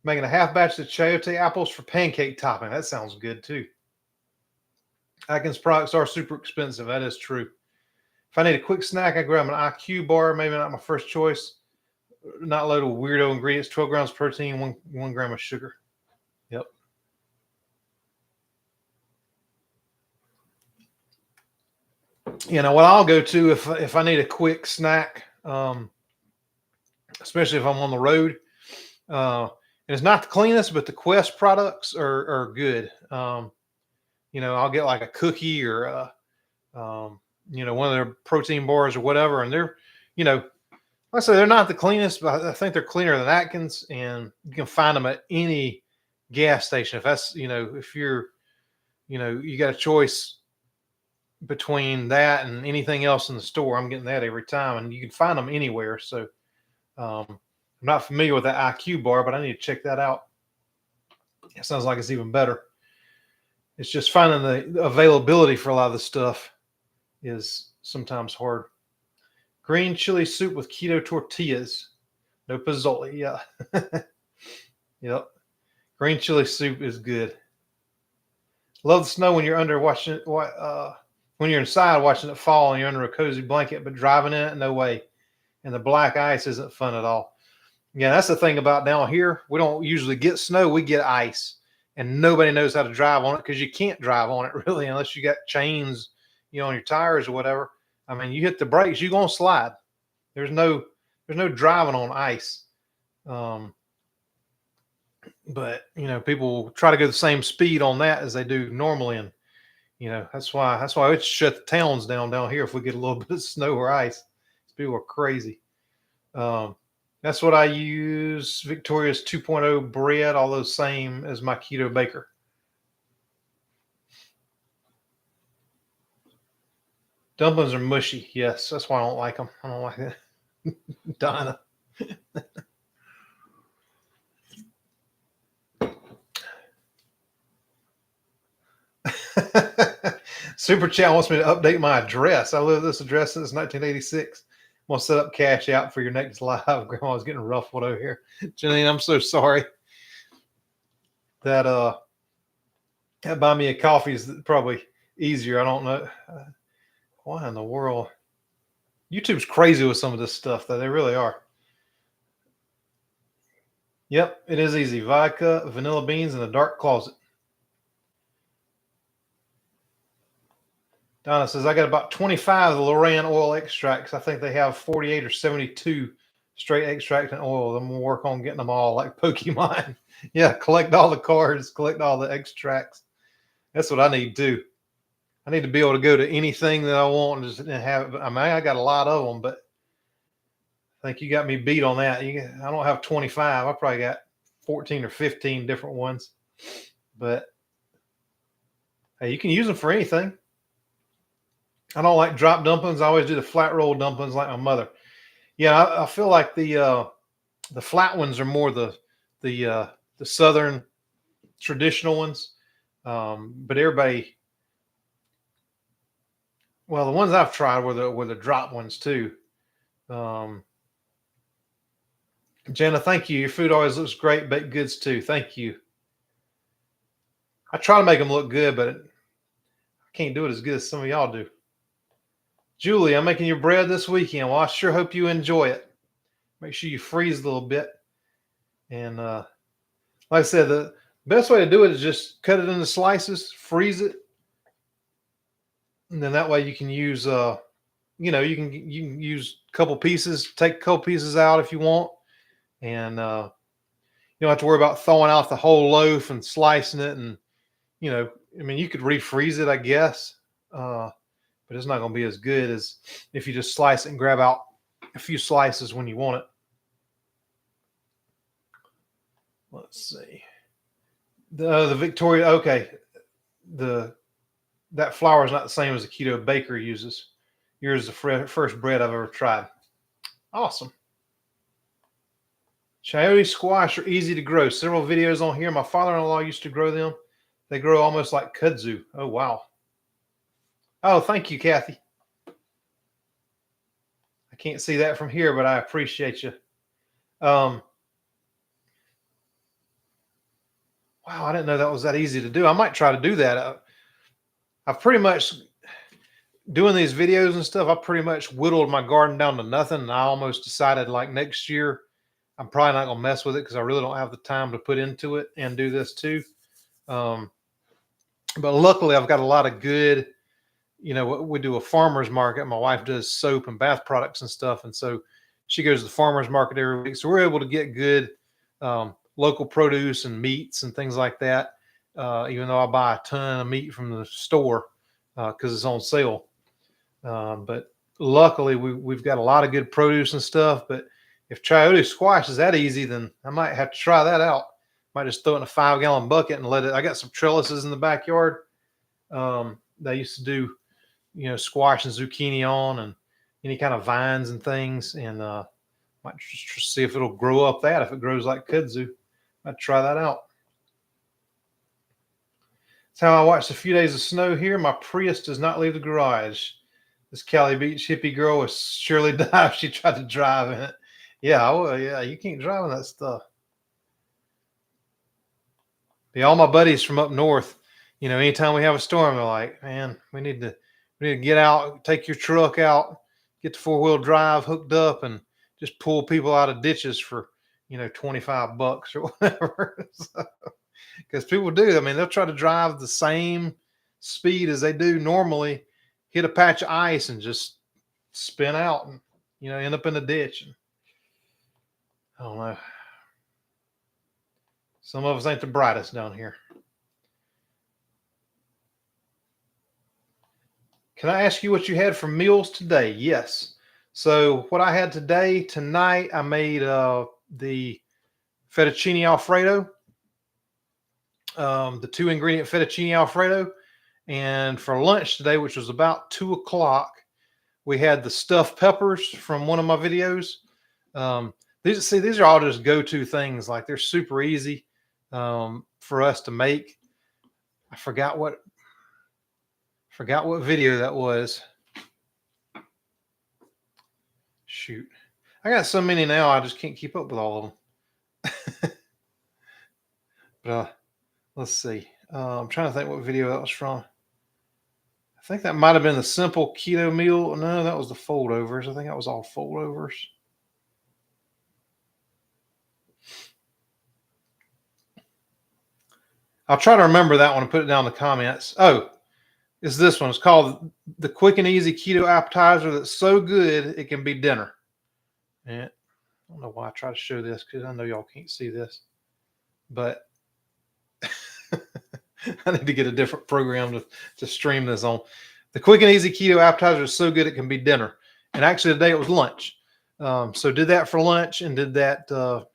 making a half batch of chayote apples for pancake topping. That sounds good too. Atkins products are super expensive. That is true. If I need a quick snack, I grab an IQ bar. Maybe not my first choice. Not loaded with weirdo ingredients. 12 grams of protein, one gram of sugar. Yep. What I'll go to if I need a quick snack, especially if I'm on the road. And it's not the cleanest, but the Quest products are good. I'll get like a cookie or one of their protein bars or whatever, and they're, like I say, they're not the cleanest, but I think they're cleaner than Atkins, and you can find them at any gas station. If that's, if you're, you got a choice between that and anything else in the store, I'm getting that every time, and you can find them anywhere. So I'm not familiar with that IQ bar, but I need to check that out. It sounds like it's even better. It's just finding the availability for a lot of the stuff is sometimes hard. Green chili soup with keto tortillas. No pozole. Yeah. Yep. Green chili soup is good. Love the snow when you're under watching it. When you're inside watching it fall and you're under a cozy blanket, but driving in it, no way. And the black ice isn't fun at all. Yeah, that's the thing about down here. We don't usually get snow. We get ice. And nobody knows how to drive on it because you can't drive on it really unless you got chains, on your tires or whatever. I mean, you hit the brakes, you're gonna slide. There's no driving on ice. But people try to go the same speed on that as they do normally, and that's why we shut the towns down here if we get a little bit of snow or ice. People are crazy. That's what I use. Victoria's 2.0 bread, all those same as my keto baker. Dumplings are mushy. Yes, that's why I don't like them. I don't like that. Donna. Super Chat wants me to update my address. I live at this address since 1986. I'm going to set up Cash Out for your next live. Grandma's getting ruffled over here. Janine, I'm so sorry. That buy me a coffee is probably easier. I don't know why in the world. YouTube's crazy with some of this stuff, though. They really are. Yep, it is easy. Vodka, vanilla beans, and a dark closet. Donna says, I got about 25 of the Lorraine oil extracts. I think they have 48 or 72 straight extract and oil. I'm going to work on getting them all like Pokemon. Yeah, collect all the cards, collect all the extracts. That's what I need to do. I need to be able to go to anything that I want and just have. I mean, I got a lot of them, but I think you got me beat on that. I don't have 25. I probably got 14 or 15 different ones. But hey, you can use them for anything. I don't like drop dumplings. I always do the flat roll dumplings like my mother. Yeah, I feel like the flat ones are more the southern traditional ones. But everybody, well, the ones I've tried were the drop ones too. Jenna, thank you. Your food always looks great. Baked goods too. Thank you. I try to make them look good, but I can't do it as good as some of y'all do. Julie, I'm making your bread this weekend. Well, I sure hope you enjoy it. Make sure you freeze a little bit. And like I said, the best way to do it is just cut it into slices, freeze it, and then that way you can use you can use a couple pieces, take a couple pieces out if you want, and you don't have to worry about throwing out the whole loaf and slicing it. And I mean, you could refreeze it, I guess, but it's not going to be as good as if you just slice it and grab out a few slices when you want it. Let's see. The Victoria, okay. That flour is not the same as the keto baker uses. Yours is the first bread I've ever tried. Awesome. Chayote squash are easy to grow. Several videos on here. My father-in-law used to grow them. They grow almost like kudzu. Oh, wow. Oh, thank you, Kathy. I can't see that from here, but I appreciate you. Wow, I didn't know that was that easy to do. I might try to do that. I've pretty much, doing these videos and stuff, I pretty much whittled my garden down to nothing. And I almost decided like next year, I'm probably not going to mess with it because I really don't have the time to put into it and do this too. But luckily, I've got a lot of good, we do a farmer's market. My wife does soap and bath products and stuff. And so she goes to the farmer's market every week. So we're able to get good local produce and meats and things like that, even though I buy a ton of meat from the store because it's on sale. But luckily, we've got a lot of good produce and stuff. But if chayote squash is that easy, then I might have to try that out. Might just throw it in a 5-gallon bucket and let it. I got some trellises in the backyard. They used to do, squash and zucchini on and any kind of vines and things. And might just see if it'll grow up that. If it grows like kudzu, I'd try that out. That's how I watched a few days of snow here. My Prius does not leave the garage. This Cali Beach hippie girl was surely die if she tried to drive in it. Yeah, you can't drive in that stuff. Yeah, all my buddies from up north, anytime we have a storm, they're like, man, we need to get out, take your truck out, get the 4-wheel drive hooked up and just pull people out of ditches for, $25 or whatever. Because people do. I mean, they'll try to drive the same speed as they do normally, hit a patch of ice and just spin out and, end up in the ditch. And, I don't know. Some of us ain't the brightest down here. Can I ask you what you had for meals today? Yes. So what I had tonight, I made the fettuccine Alfredo, the 2-ingredient fettuccine Alfredo. And for lunch today, which was about 2 o'clock, we had the stuffed peppers from one of my videos. These are all just go-to things. Like they're super easy for us to make. I forgot what video that was. Shoot. I got so many now, I just can't keep up with all of them. But let's see. I'm trying to think what video that was from. think that might have been the simple keto meal. No, that was the foldovers. I think that was all foldovers. I'll try to remember that one and put it down in the comments. Oh, it's this one. It's called the Quick and Easy Keto Appetizer that's so good it can be dinner. And I don't know why I try to show this because I know y'all can't see this, but I need to get a different program to stream this on. The Quick and Easy Keto Appetizer is so good it can be dinner. And actually today it was lunch. So did that for lunch and did that. That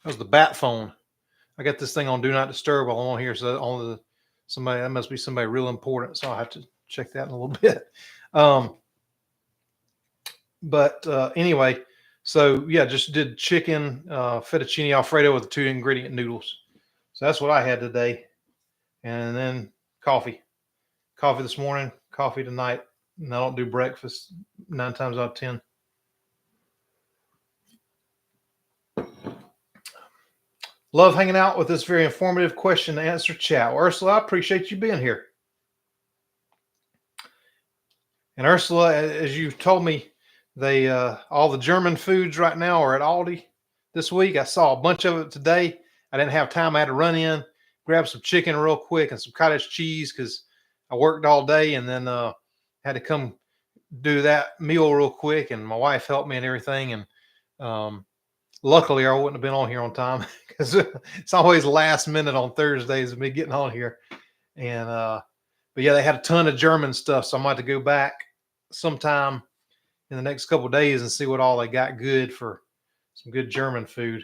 was the bat phone. I got this thing on Do Not Disturb while I'm on here. So on somebody, that must be somebody real important. So I'll have to check that in a little bit. But anyway, so yeah, just did chicken fettuccine Alfredo with the 2-ingredient noodles. So that's what I had today. And then coffee this morning, coffee tonight. And I don't do breakfast 9 times out of 10. Love hanging out with this very informative question and answer chat. Well, Ursula, I appreciate you being here. And Ursula, as you told me, they all the German foods right now are at Aldi this week. I saw a bunch of it today. I didn't have time. I had to run in, grab some chicken real quick and some cottage cheese because I worked all day and then had to come do that meal real quick. And my wife helped me and everything. And luckily, I wouldn't have been on here on time because it's always last minute on Thursdays of me getting on here. And but yeah, they had a ton of German stuff, so I might have to go back sometime in the next couple of days and see what all they got good for some good German food.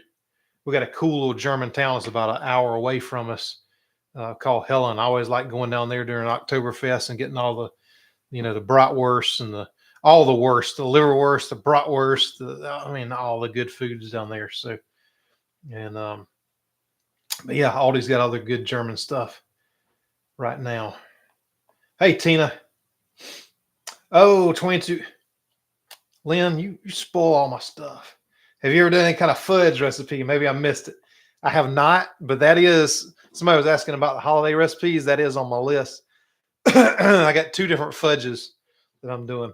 We got a cool little German town that's about an hour away from us called Helen. I always like going down there during Oktoberfest and getting all the, the bratwurst and all the worst, the liverwurst, the bratwurst, all the good foods down there. So, and but yeah, Aldi's got all the good German stuff right now. Hey, Tina. Oh, 22. Lynn, you spoil all my stuff. Have you ever done any kind of fudge recipe? Maybe I missed it. I have not, but that is, somebody was asking about the holiday recipes. That is on my list. I got 2 different fudges that I'm doing.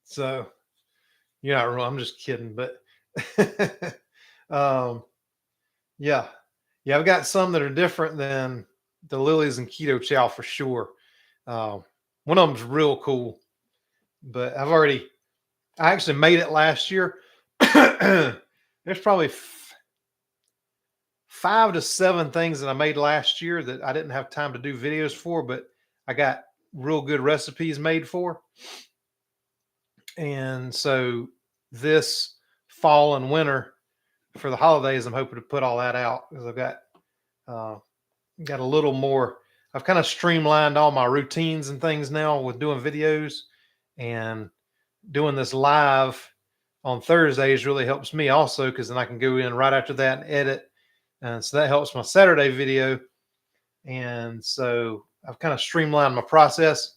So, you're not wrong. I'm just kidding. But yeah. I've got some that are different than the Lily's and Keto Chow for sure. One of them's real cool, but I actually made it last year. There's probably 5 to 7 things that I made last year that I didn't have time to do videos for, but I got real good recipes made for. And so this fall and winter for the holidays, I'm hoping to put all that out because I've got a little more. I've kind of streamlined all my routines and things now with doing videos, and doing this live on Thursdays really helps me also because then I can go in right after that and edit. And so that helps my Saturday video. And so I've kind of streamlined my process.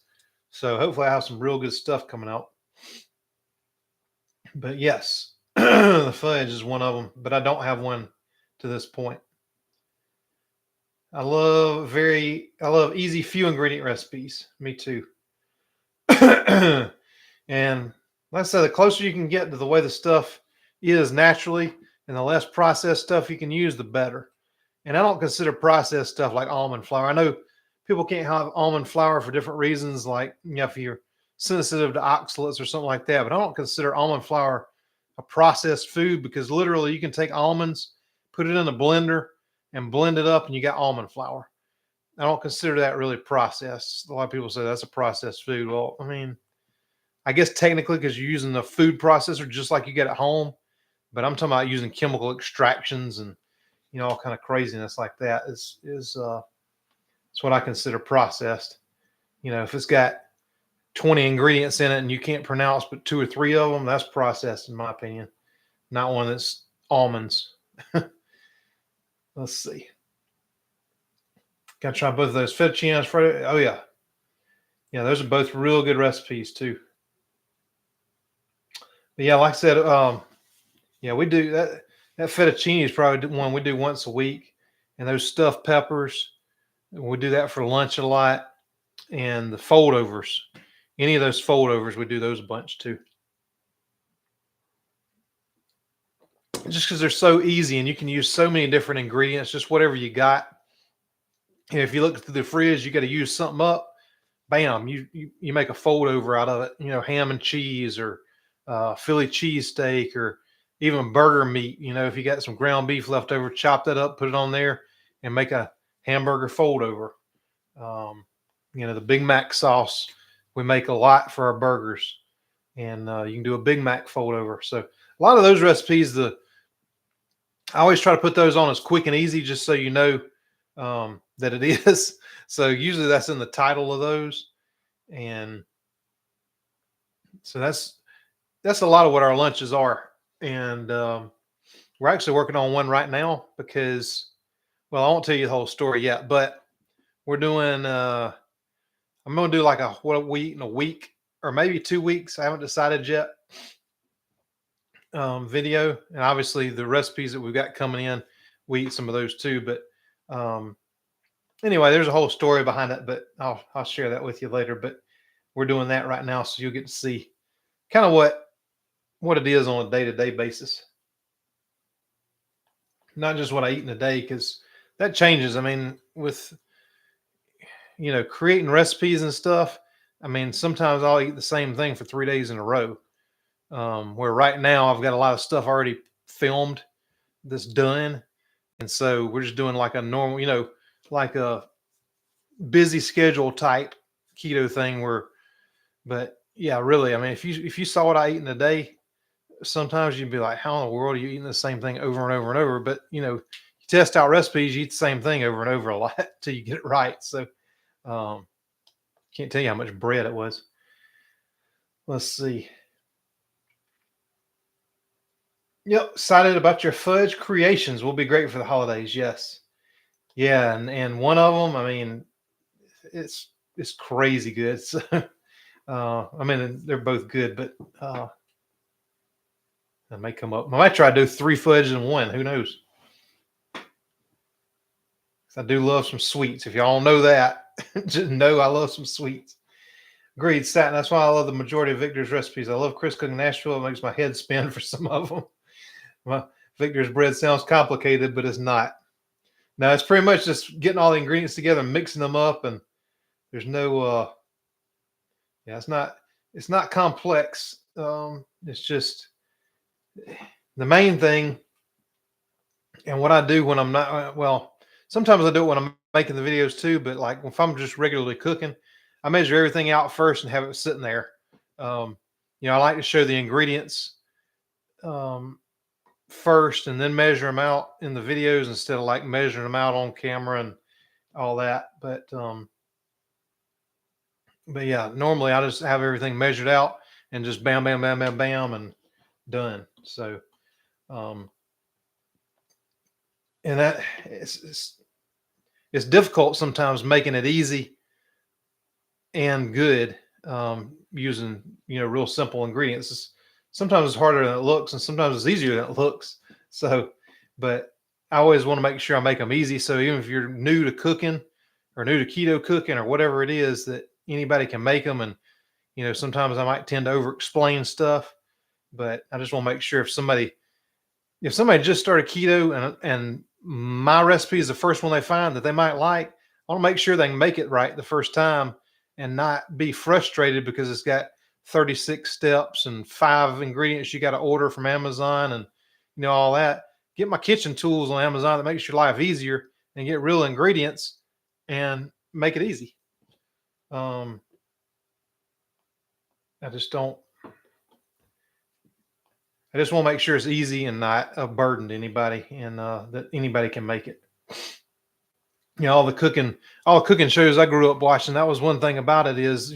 So hopefully I have some real good stuff coming out. But yes, the fudge is one of them, but I don't have one to this point. I love easy few ingredient recipes. Me too. And like I said, the closer you can get to the way the stuff is naturally and the less processed stuff you can use, the better. And I don't consider processed stuff like almond flour. I know people can't have almond flour for different reasons, like if you're sensitive to oxalates or something like that. But I don't consider almond flour a processed food because literally you can take almonds, put it in a blender, and blend it up, and you got almond flour. I don't consider that really processed. A lot of people say that's a processed food. Well, I guess technically because you're using the food processor just like you get at home, but I'm talking about using chemical extractions and all kind of craziness like that is what I consider processed. If it's got 20 ingredients in it and you can't pronounce but 2 or 3 of them, that's processed in my opinion. Not one that's almonds. Let's see. Got to try both of those. Fettuccine Alfredo. Oh yeah. Yeah, those are both real good recipes too. But yeah, like I said, yeah, we do that. That fettuccine is probably one we do once a week, and those stuffed peppers, We do that for lunch a lot. And the foldovers, any of those foldovers, we do those a bunch too. Just because they're so easy and you can use so many different ingredients, just whatever you got. And if you look through the fridge, you got to use something up. Bam, you make a fold over out of it. You know, ham and cheese, or Philly cheesesteak, or even burger meat. You know, if you got some ground beef left over, chop that up, put it on there, and make a hamburger fold over. You know, the Big Mac sauce, we make a lot for our burgers, and you can do a Big Mac fold over. So a lot of those recipes, I always try to put those on as quick and easy, just so you know that it is. So usually that's in the title of those. And so that's a lot of what our lunches are. And we're actually working on one right now because, well, I won't tell you the whole story yet, but we're doing, I'm going to do like what we eat in a week or maybe 2 weeks. I haven't decided yet. Video. And obviously the recipes that we've got coming in, we eat some of those too. But anyway, there's a whole story behind it, but I'll share that with you later. But we're doing that right now, so you'll get to see kind of what it is on a day-to-day basis. Not just what I eat in a day, because that changes. I mean, with creating recipes and stuff, I mean, sometimes I'll eat the same thing for 3 days in a row. Where right now I've got a lot of stuff already filmed that's done. And so we're just doing like a normal, like a busy schedule type keto thing but yeah, really, I mean, if you saw what I eat in a day, sometimes you'd be like, how in the world are you eating the same thing over and over and over? But you test out recipes, you eat the same thing over and over a lot till you get it right. So can't tell you how much bread it was. Let's see. Yep, excited about your fudge creations. Will be great for the holidays. Yes. Yeah, and one of them, I mean, it's crazy good. So, I mean, they're both good, but I may come up. I might try to do 3 fudge in one. Who knows? I do love some sweets. If y'all know that, just know I love some sweets. Agreed, Satin. That's why I love the majority of Victor's recipes. I love Chris cooking Nashville. It makes my head spin for some of them. Victor's bread sounds complicated, but it's not. Now it's pretty much just getting all the ingredients together and mixing them up, and there's no yeah, it's not complex. It's just the main thing. And what I do when I'm not, well, sometimes I do it when I'm making the videos too, but like if I'm just regularly cooking, I measure everything out first and have it sitting there. I like to show the ingredients first and then measure them out in the videos instead of like measuring them out on camera and all that. But yeah, normally I just have everything measured out and just bam, bam, bam, bam, bam, and done. So, and that it's difficult sometimes making it easy and good, using, real simple ingredients. Sometimes it's harder than it looks, and sometimes it's easier than it looks. So, but I always want to make sure I make them easy. So even if you're new to cooking or new to keto cooking or whatever it is, that anybody can make them. And, sometimes I might tend to over explain stuff, but I just want to make sure if somebody just started keto and my recipe is the first one they find that they might like, I want to make sure they can make it right the first time and not be frustrated because it's got 36 steps and 5 ingredients you got to order from Amazon and all that. Get my kitchen tools on Amazon that makes your life easier, and get real ingredients and make it easy. I just want to make sure it's easy and not a burden to anybody, and that anybody can make it. All the cooking shows I grew up watching, that was one thing about it is,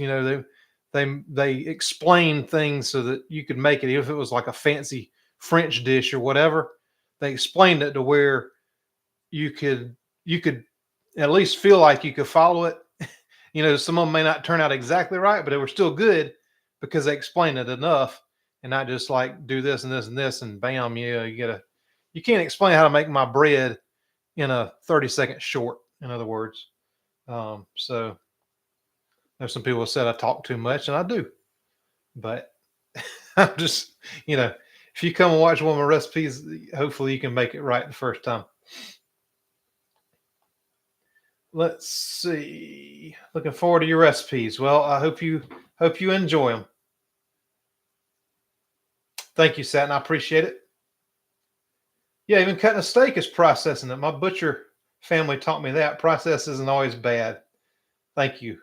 they explain things so that you could make it. Even if it was like a fancy French dish or whatever, they explained it to where you could at least feel like you could follow it. Some of them may not turn out exactly right, but they were still good because they explained it enough, and not just like do this and this and this and bam, you can't explain how to make my bread in a 30-second short, in other words. So there's some people said I talk too much, and I do, but I'm just, if you come and watch one of my recipes, hopefully you can make it right the first time. Let's see. Looking forward to your recipes. Well, I hope you enjoy them. Thank you, Satin. I appreciate it. Yeah, even cutting a steak is processing it. My butcher family taught me that. Process isn't always bad. Thank you.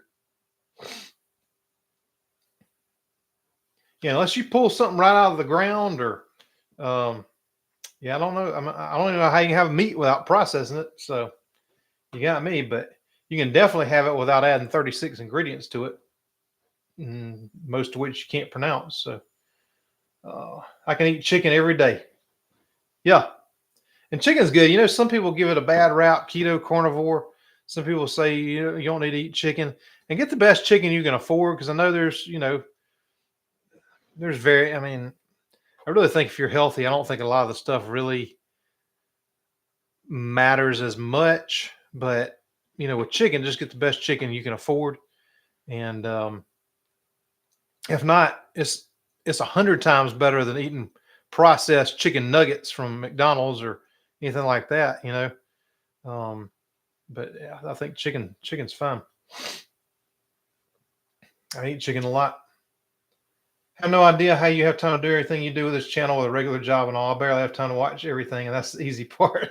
Yeah, unless you pull something right out of the ground or, yeah, I don't know. I don't even know how you can have meat without processing it. So you got me, but you can definitely have it without adding 36 ingredients to it, most of which you can't pronounce. So I can eat chicken every day. Yeah. And chicken's good. Some people give it a bad rap, keto, carnivore. Some people say you don't need to eat chicken. And get the best chicken you can afford, because I know there's I mean, I really think if you're healthy, I don't think a lot of the stuff really matters as much. But with chicken, just get the best chicken you can afford. And if not, it's 100 times better than eating processed chicken nuggets from McDonald's or anything like that. But yeah, I think chicken's fine. I eat chicken a lot. I have no idea how you have time to do everything you do with this channel with a regular job and all. I barely have time to watch everything, and that's the easy part.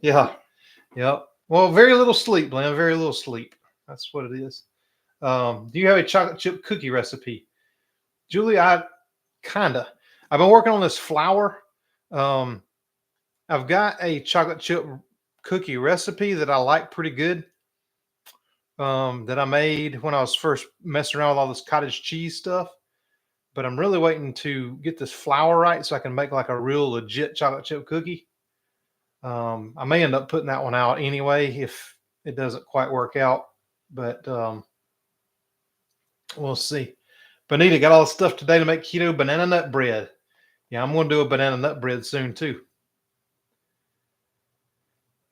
Yeah. Yep. Well, very little sleep, Glenn. Very little sleep. That's what it is. Do you have a chocolate chip cookie recipe? Julie, I've been working on this flour. I've got a chocolate chip cookie recipe that I like pretty good. That I made when I was first messing around with all this cottage cheese stuff. But I'm really waiting to get this flour right so I can make like a real legit chocolate chip cookie. I may end up putting that one out anyway if it doesn't quite work out, but we'll see. Bonita got all the stuff today to make keto banana nut bread. Yeah, I'm going to do a banana nut bread soon too.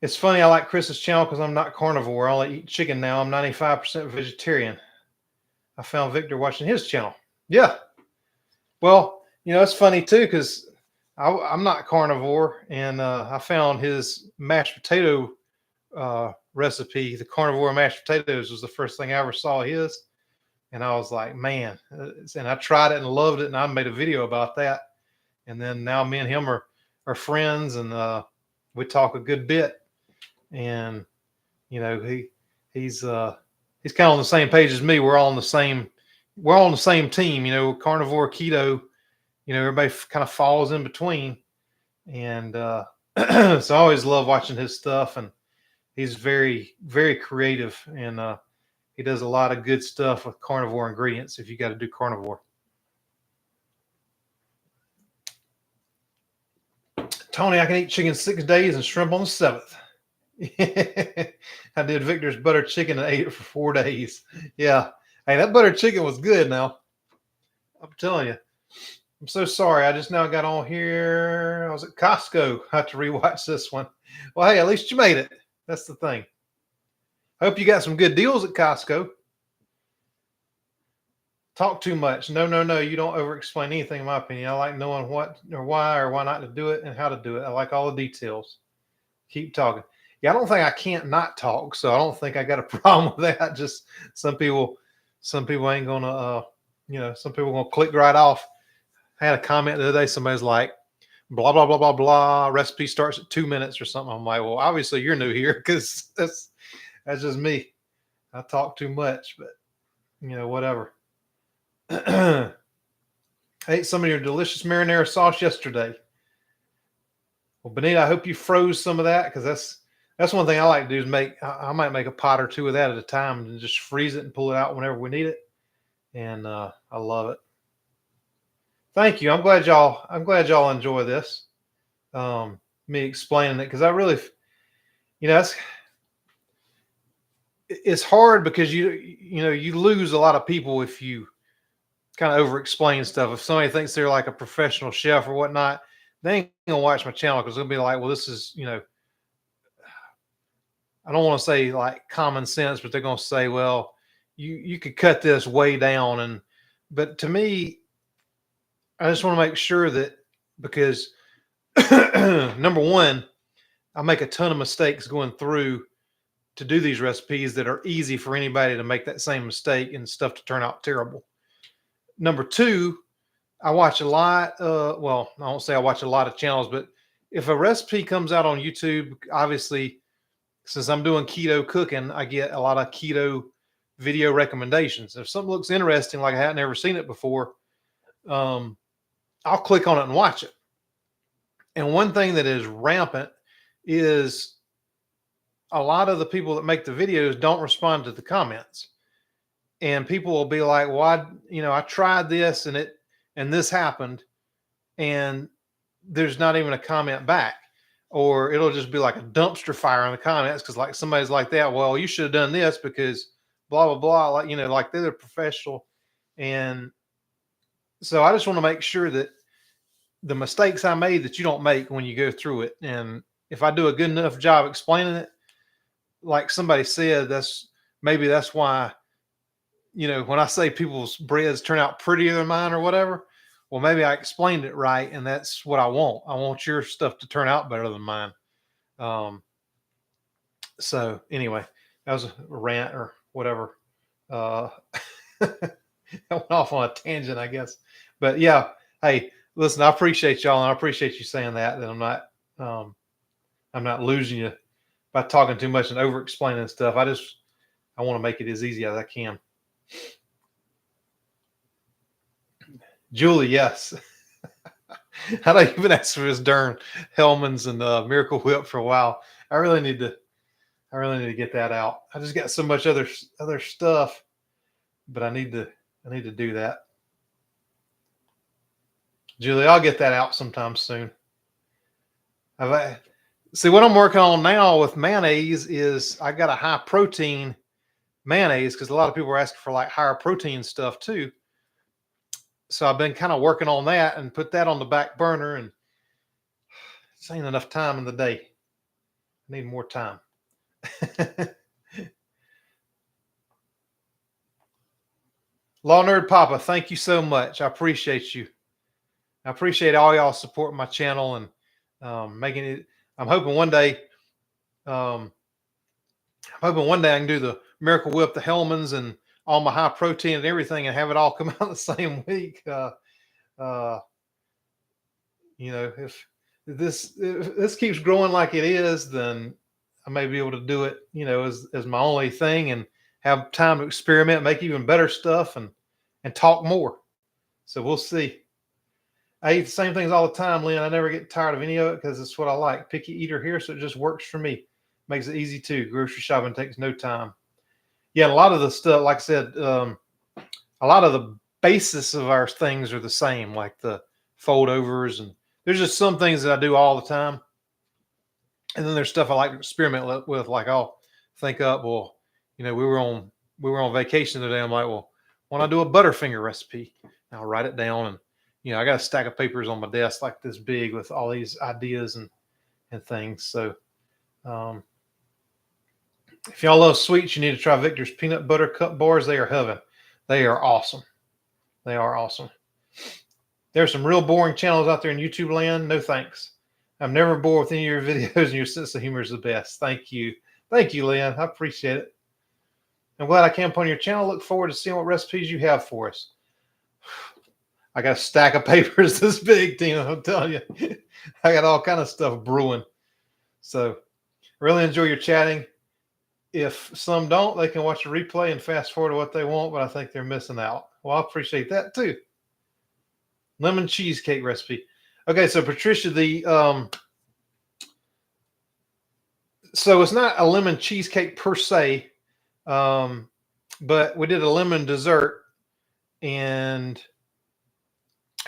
It's funny, I like Chris's channel because I'm not carnivore. I only eat chicken now. I'm 95% vegetarian. I found Victor watching his channel. Yeah. Well, it's funny too because I'm not carnivore, and I found his mashed potato recipe. The carnivore mashed potatoes was the first thing I ever saw his, and I was like, man! And I tried it and loved it, and I made a video about that. And then now me and him are friends, and we talk a good bit. And he's kind of on the same page as me. We're all on the same team. Carnivore, keto. Everybody kind of falls in between. And so I always love watching his stuff, and he's very, very creative, and he does a lot of good stuff with carnivore ingredients if you got to do carnivore. Tony, I can eat chicken 6 days and shrimp on the 7th. I did Victor's butter chicken and ate it for 4 days. Yeah. Hey, that butter chicken was good now. I'm telling you. I'm so sorry. I just now got on here. I was at Costco. I have to rewatch this one. Well, hey, at least you made it. That's the thing. Hope you got some good deals at Costco. Talk too much. No. You don't over-explain anything, in my opinion. I like knowing what or why not to do it and how to do it. I like all the details. Keep talking. Yeah, I don't think I can't not talk, so I don't think I got a problem with that. Just some people ain't gonna, some people are gonna click right off. I had a comment the other day. Somebody's like, blah, blah, blah, blah, blah. Recipe starts at 2 minutes or something. I'm like, well, obviously you're new here because that's just me. I talk too much, but whatever. I ate some of your delicious marinara sauce yesterday. Well, Benita, I hope you froze some of that, because that's one thing I like to do is I might make a pot or two of that at a time and just freeze it and pull it out whenever we need it. And I love it. Thank you. I'm glad y'all enjoy this. Me explaining it, because I really, it's hard because you lose a lot of people if you kind of over explain stuff. If somebody thinks they're like a professional chef or whatnot, they ain't gonna watch my channel because they'll be like, well, this is, I don't want to say like common sense, but they're going to say, well, you could cut this way down. But to me, I just want to make sure that, because number one, I make a ton of mistakes going through to do these recipes that are easy for anybody to make that same mistake and stuff to turn out terrible. Number two, I watch a lot. Well, I won't say I watch a lot of channels, but if a recipe comes out on YouTube, obviously, since I'm doing keto cooking, I get a lot of keto video recommendations. If something looks interesting, like I hadn't ever seen it before, I'll click on it and watch it. And one thing that is rampant is a lot of the people that make the videos don't respond to the comments. And people will be like, well, I tried this and this happened, and there's not even a comment back. Or it'll just be like a dumpster fire in the comments because like somebody's like that, well, you should have done this because blah, blah, blah. Like, like they're professional. And so I just want to make sure that the mistakes I made that you don't make when you go through it. And if I do a good enough job explaining it, like somebody said, that's why, when I say people's breads turn out prettier than mine or whatever, well, maybe I explained it right, and that's what I want. I want your stuff to turn out better than mine. So anyway, that was a rant or whatever. I went off on a tangent, I guess. But yeah, hey, listen, I appreciate y'all, and I appreciate you saying that I'm not losing you by talking too much and over explaining stuff. I want to make it as easy as I can. Julie, yes. I know you've been asking for this darn Hellman's and Miracle Whip for a while. I really need to get that out. I just got so much other stuff, but I need to do that. Julie, I'll get that out sometime soon. See, what I'm working on now with mayonnaise is I got a high protein mayonnaise, because a lot of people are asking for like higher protein stuff too. So I've been kind of working on that and put that on the back burner, and it ain't enough time in the day. I need more time. Law Nerd Papa, thank you so much. I appreciate you. I appreciate all y'all supporting my channel and making it. I'm hoping one day I can do the Miracle Whip, the Hellman's, and all my high protein and everything, and have it all come out the same week. If this keeps growing like it is, then I may be able to do it, as my only thing, and have time to experiment, make even better stuff, and talk more. So we'll see. I eat the same things all the time, Lynn. I never get tired of any of it because it's what I like. Picky eater here, so it just works for me. Makes it easy too. Grocery shopping takes no time. Yeah, a lot of the stuff, like I said, a lot of the basis of our things are the same, like the fold overs, and there's just some things that I do all the time. And then there's stuff I like to experiment with, like I'll think up, well, we were on vacation today. I'm like, well, when I do a Butterfinger recipe, I'll write it down, and I got a stack of papers on my desk like this big with all these ideas and things. So if y'all love sweets, you need to try Victor's peanut butter cup bars. They are heaven. They are awesome. They are awesome. There's some real boring channels out there in YouTube land. No thanks. I'm never bored with any of your videos, and your sense of humor is the best. Thank you. Thank you, Lynn. I appreciate it. I'm glad I came upon your channel. Look forward to seeing what recipes you have for us. I got a stack of papers this big, Tina. I'm telling you. I got all kind of stuff brewing. So really enjoy your chatting. If some don't, they can watch a replay and fast forward to what they want, but I think they're missing out. Well, I appreciate that too. Lemon cheesecake recipe. Okay, so Patricia, so it's not a lemon cheesecake per se, but we did a lemon dessert, and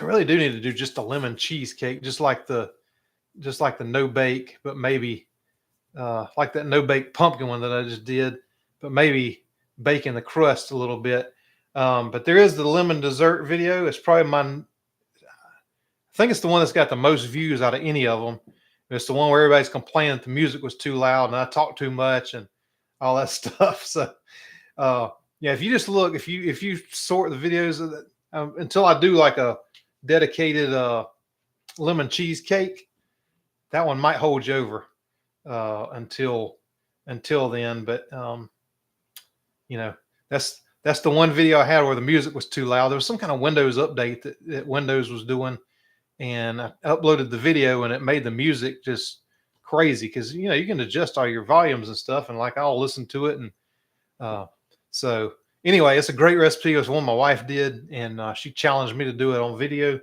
I really do need to do just a lemon cheesecake, just like the no bake, but maybe like that no bake pumpkin one that I just did, but maybe baking the crust a little bit. But there is the lemon dessert video. It's probably I think it's the one that's got the most views out of any of them. It's the one where everybody's complaining that the music was too loud and I talked too much, and all that stuff. So, yeah, if you just look, if you sort the videos of until I do like a dedicated lemon cheesecake, that one might hold you over until then. But you know, that's the one video I had where the music was too loud. There was some kind of Windows update that Windows was doing, and I uploaded the video, and it made the music just crazy because you know you can adjust all your volumes and stuff, and like I'll listen to it, and so anyway, it's a great recipe. It was one my wife did, and she challenged me to do it on video,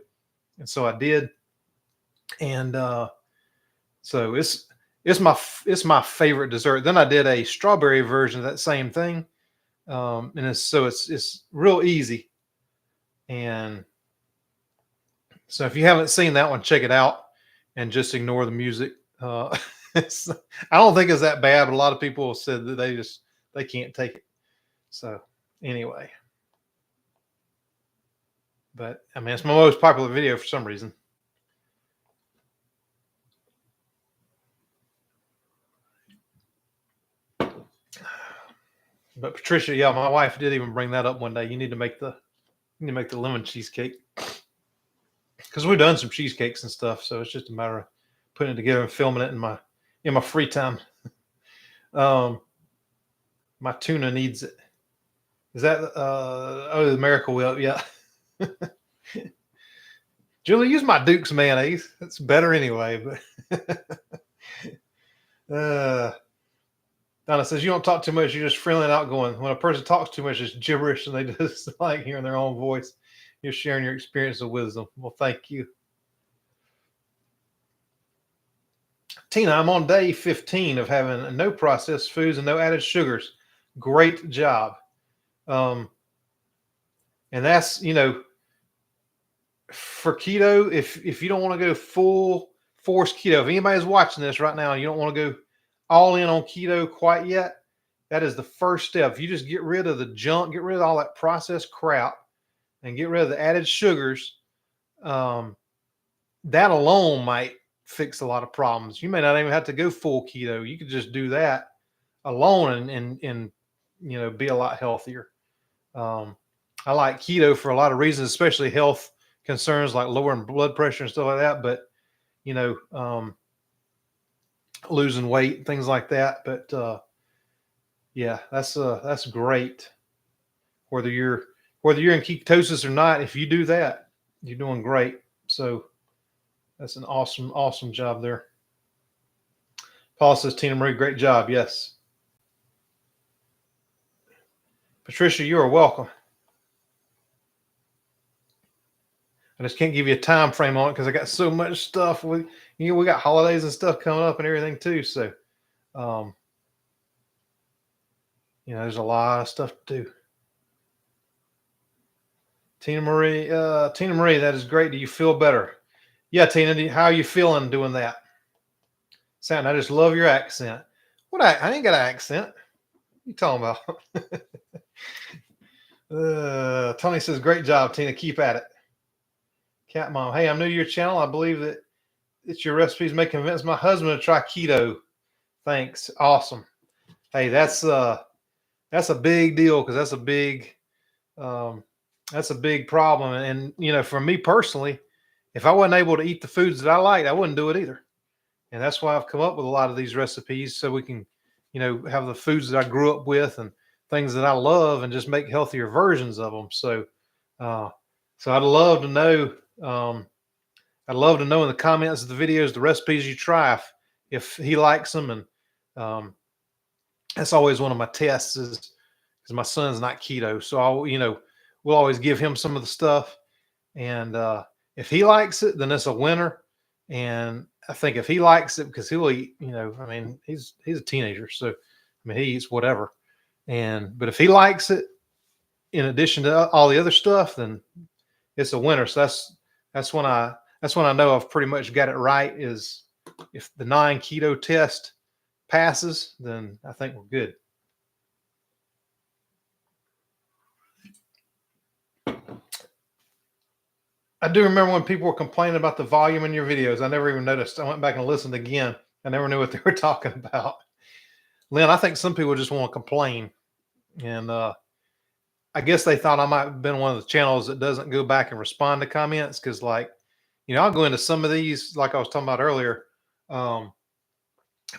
and so I did, and so it's my favorite dessert. Then I did a strawberry version of that same thing, and it's real easy. And so if you haven't seen that one, check it out and just ignore the music. I don't think it's that bad, but a lot of people said that they can't take it. So anyway, but I mean, it's my most popular video for some reason. But Patricia, yeah, my wife did even bring that up one day. You need to make the lemon cheesecake because we've done some cheesecakes and stuff. So it's just a matter of putting it together and filming it in my free time. My tuna needs it. Is that the Miracle Whip? Yeah. Julie, use my Duke's mayonnaise. That's better anyway. But Donna says you don't talk too much. You're just friendly and outgoing. When a person talks too much, it's gibberish, and they just like hearing their own voice. You're sharing your experience of wisdom. Well, thank you, Tina. I'm on day 15 of having no processed foods and no added sugars. Great job. And that's, you know, for keto, if you don't want to go full force keto, if anybody's watching this right now and you don't want to go all in on keto quite yet, that is the first step. If you just get rid of the junk, get rid of all that processed crap, and get rid of the added sugars, that alone might fix a lot of problems. You may not even have to go full keto. You could just do that alone and you know, be a lot healthier. I like keto for a lot of reasons, especially health concerns like lowering blood pressure and stuff like that. But you know, losing weight, things like that. But yeah, that's great. Whether you're in ketosis or not, if you do that, you're doing great. So that's an awesome job there. Paul says, Tina Marie, great job. Yes. Patricia, you are welcome. I just can't give you a time frame on it because I got so much stuff. We got holidays and stuff coming up and everything too. So, you know, there's a lot of stuff to do. Tina Marie, that is great. Do you feel better? Yeah, Tina, how are you feeling doing that? I just love your accent. I ain't got an accent. What are you talking about? Tony says, great job, Tina. Keep at it. Cat Mom, hey, I'm new to your channel. I believe that it's your recipes may convince my husband to try keto. Thanks. Awesome. Hey, that's a big deal because that's a big problem. And you know, for me personally, if I wasn't able to eat the foods that I liked, I wouldn't do it either. And that's why I've come up with a lot of these recipes so we can, you know, have the foods that I grew up with and things that I love and just make healthier versions of them. So, so I'd love to know. I'd love to know in the comments of the videos, the recipes you try, if he likes them. And that's always one of my tests is because my son's not keto. So we'll always give him some of the stuff. And if he likes it, then it's a winner. And I think if he likes it, because he'll eat, you know, I mean, he's a teenager. So, I mean, he eats whatever. But if he likes it, in addition to all the other stuff, then it's a winner. So that's when I know I've pretty much got it right. Is if the 9 keto test passes, then I think we're good. I do remember when people were complaining about the volume in your videos. I never even noticed. I went back and listened again. I never knew what they were talking about. Lynn, I think some people just want to complain. And I guess they thought I might have been one of the channels that doesn't go back and respond to comments. Cause like, I'll go into some of these, like I was talking about earlier.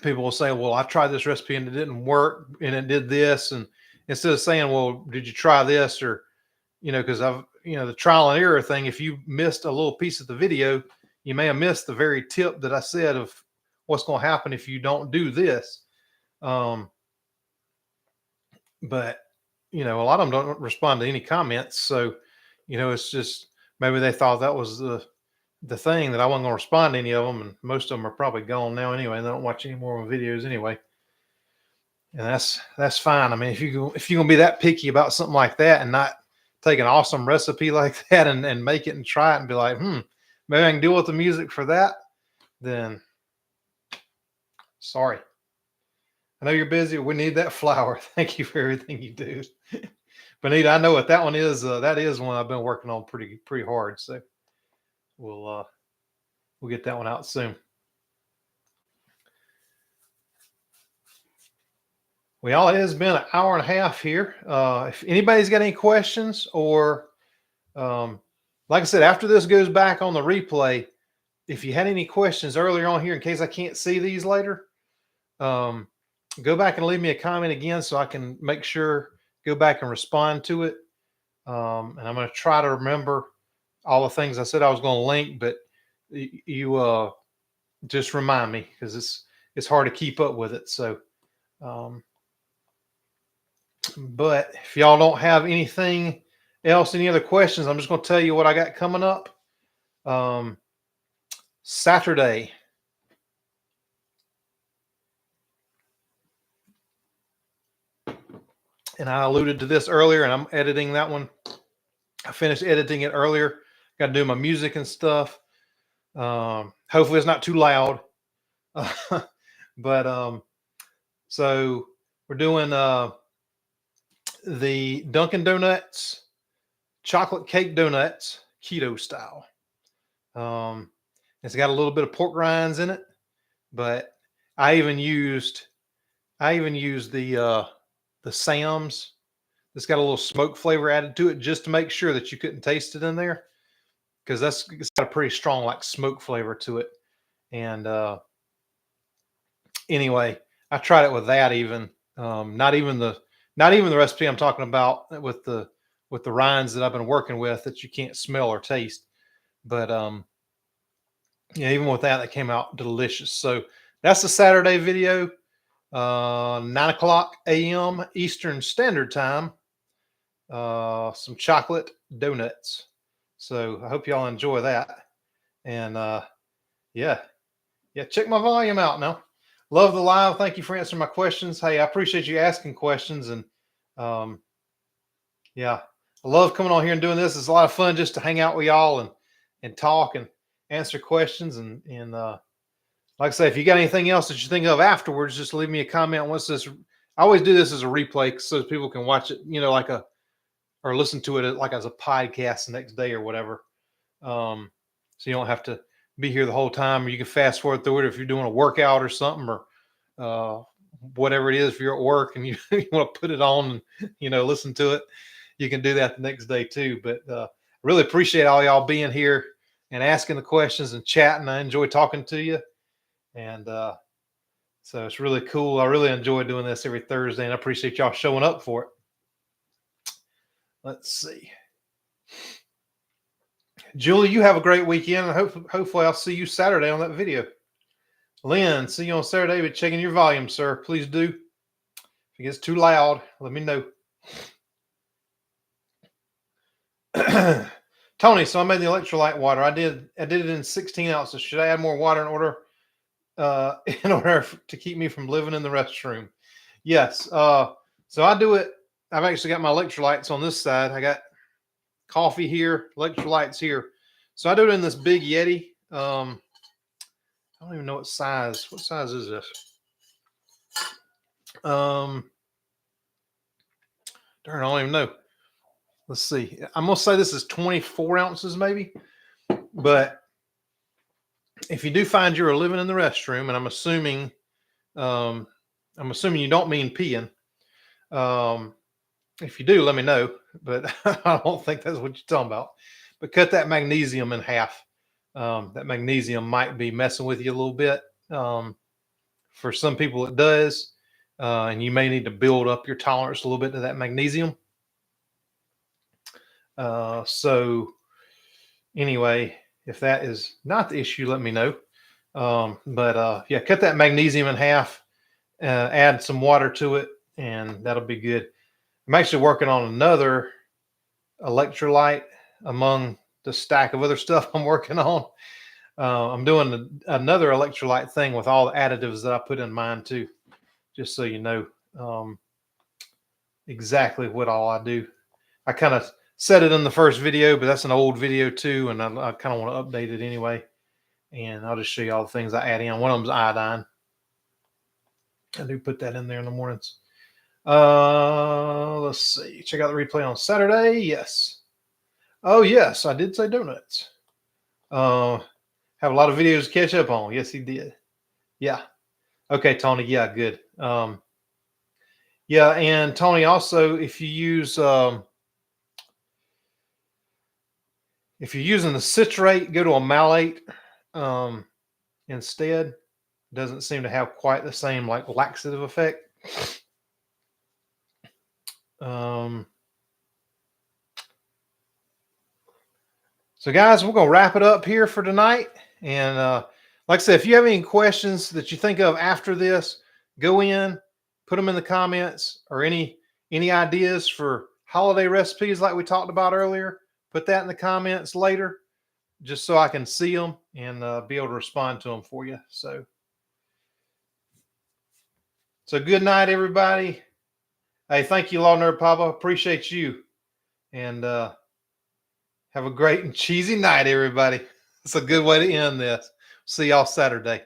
People will say, well, I tried this recipe and it didn't work and it did this. And instead of saying, well, did you try this? Or, cause the trial and error thing, if you missed a little piece of the video, you may have missed the very tip that I said of what's going to happen if you don't do this. But a lot of them don't respond to any comments. So, it's just, maybe they thought that was the thing, that I wasn't going to respond to any of them. And most of them are probably gone now anyway. They don't watch any more of my videos anyway. And that's fine. I mean, if you're going to be that picky about something like that and not take an awesome recipe like that and make it and try it and be like, maybe I can deal with the music for that, then sorry. I know you're busy. We need that flour. Thank you for everything you do. Bonita, I know what that one is. That is one I've been working on pretty hard. So we'll get that one out soon. Well, it has been an hour and a half here. If anybody's got any questions, or like I said, after this goes back on the replay, if you had any questions earlier on here, in case I can't see these later, go back and leave me a comment again so I can make sure, go back and respond to it. And I'm going to try to remember all the things I said I was going to link, but you just remind me, because it's hard to keep up with it. So, but if y'all don't have anything else, any other questions, I'm just going to tell you what I got coming up. Saturday, and I alluded to this earlier, and I'm editing that one. I finished editing it earlier. Got to do my music and stuff. Hopefully it's not too loud. But so we're doing the Dunkin' Donuts chocolate cake donuts, keto style. It's got a little bit of pork rinds in it, but I even used the Sam's. It's got a little smoke flavor added to it just to make sure that you couldn't taste it in there, because it's got a pretty strong like smoke flavor to it. And anyway, I tried it with that even. Not even the recipe I'm talking about with the rinds that I've been working with that you can't smell or taste. But yeah, even with that came out delicious. So that's the Saturday video, 9:00 a.m. Eastern Standard Time. Some chocolate donuts. So I hope y'all enjoy that. And yeah, check my volume out now. Love the live. Thank you for answering my questions. Hey, I appreciate you asking questions. And yeah, I love coming on here and doing this. It's a lot of fun just to hang out with y'all and talk and answer questions. And like I say, if you got anything else that you think of afterwards, just leave me a comment. What's this? I always do this as a replay so people can watch it, or listen to it like as a podcast the next day or whatever. So you don't have to be here the whole time, or you can fast forward through it if you're doing a workout or something, or whatever it is. If you're at work and you want to put it on and listen to it, you can do that the next day too. But really appreciate all y'all being here and asking the questions and chatting. I enjoy talking to you, and so it's really cool. I really enjoy doing this every Thursday, and I appreciate y'all showing up for it. Let's see. Julie, you have a great weekend, and hopefully I'll see you Saturday on that video. Lynn, see you on Saturday, but checking your volume, sir. Please do. If it gets too loud, let me know. Tony, so I made the electrolyte water. I did it in 16 ounces. Should I add more water in order to keep me from living in the restroom? Yes. So I do it. I've actually got my electrolytes on this side. I got coffee here, electrolytes here. So I do it in this big Yeti. I don't even know what size. What size is this? Darn, I don't even know. Let's see. I'm going to say this is 24 ounces maybe. But if you do find you're living in the restroom, and I'm assuming I'm assuming you don't mean peeing. If you do, let me know. But I don't think that's what you're talking about. But cut that magnesium in half. That magnesium might be messing with you a little bit. For some people, it does. And you may need to build up your tolerance a little bit to that magnesium. So anyway, if that is not the issue, let me know. Yeah, cut that magnesium in half, add some water to it, and that'll be good. I'm actually working on another electrolyte among the stack of other stuff I'm working on. I'm doing another electrolyte thing with all the additives that I put in mine too, just so you know exactly what all I do. I kind of said it in the first video, but that's an old video too, and I kind of want to update it anyway. And I'll just show you all the things I add in. One of them is iodine. I do put that in there in the mornings. Let's see. Check out the replay on Saturday. Yes. Oh, yes. I did say donuts. Have a lot of videos to catch up on. Yes, he did. Yeah. Okay, Tony. Yeah, good. Yeah, and Tony, also, if you use if you're using the citrate, go to a malate instead. It doesn't seem to have quite the same like laxative effect. So guys, we're going to wrap it up here for tonight. And like I said, if you have any questions that you think of after this, go in, put them in the comments, or any ideas for holiday recipes like we talked about earlier, put that in the comments later, just so I can see them and be able to respond to them for you. So good night, everybody. Hey, thank you, Law Nerd Papa. Appreciate you. And have a great and cheesy night, everybody. It's a good way to end this. See y'all Saturday.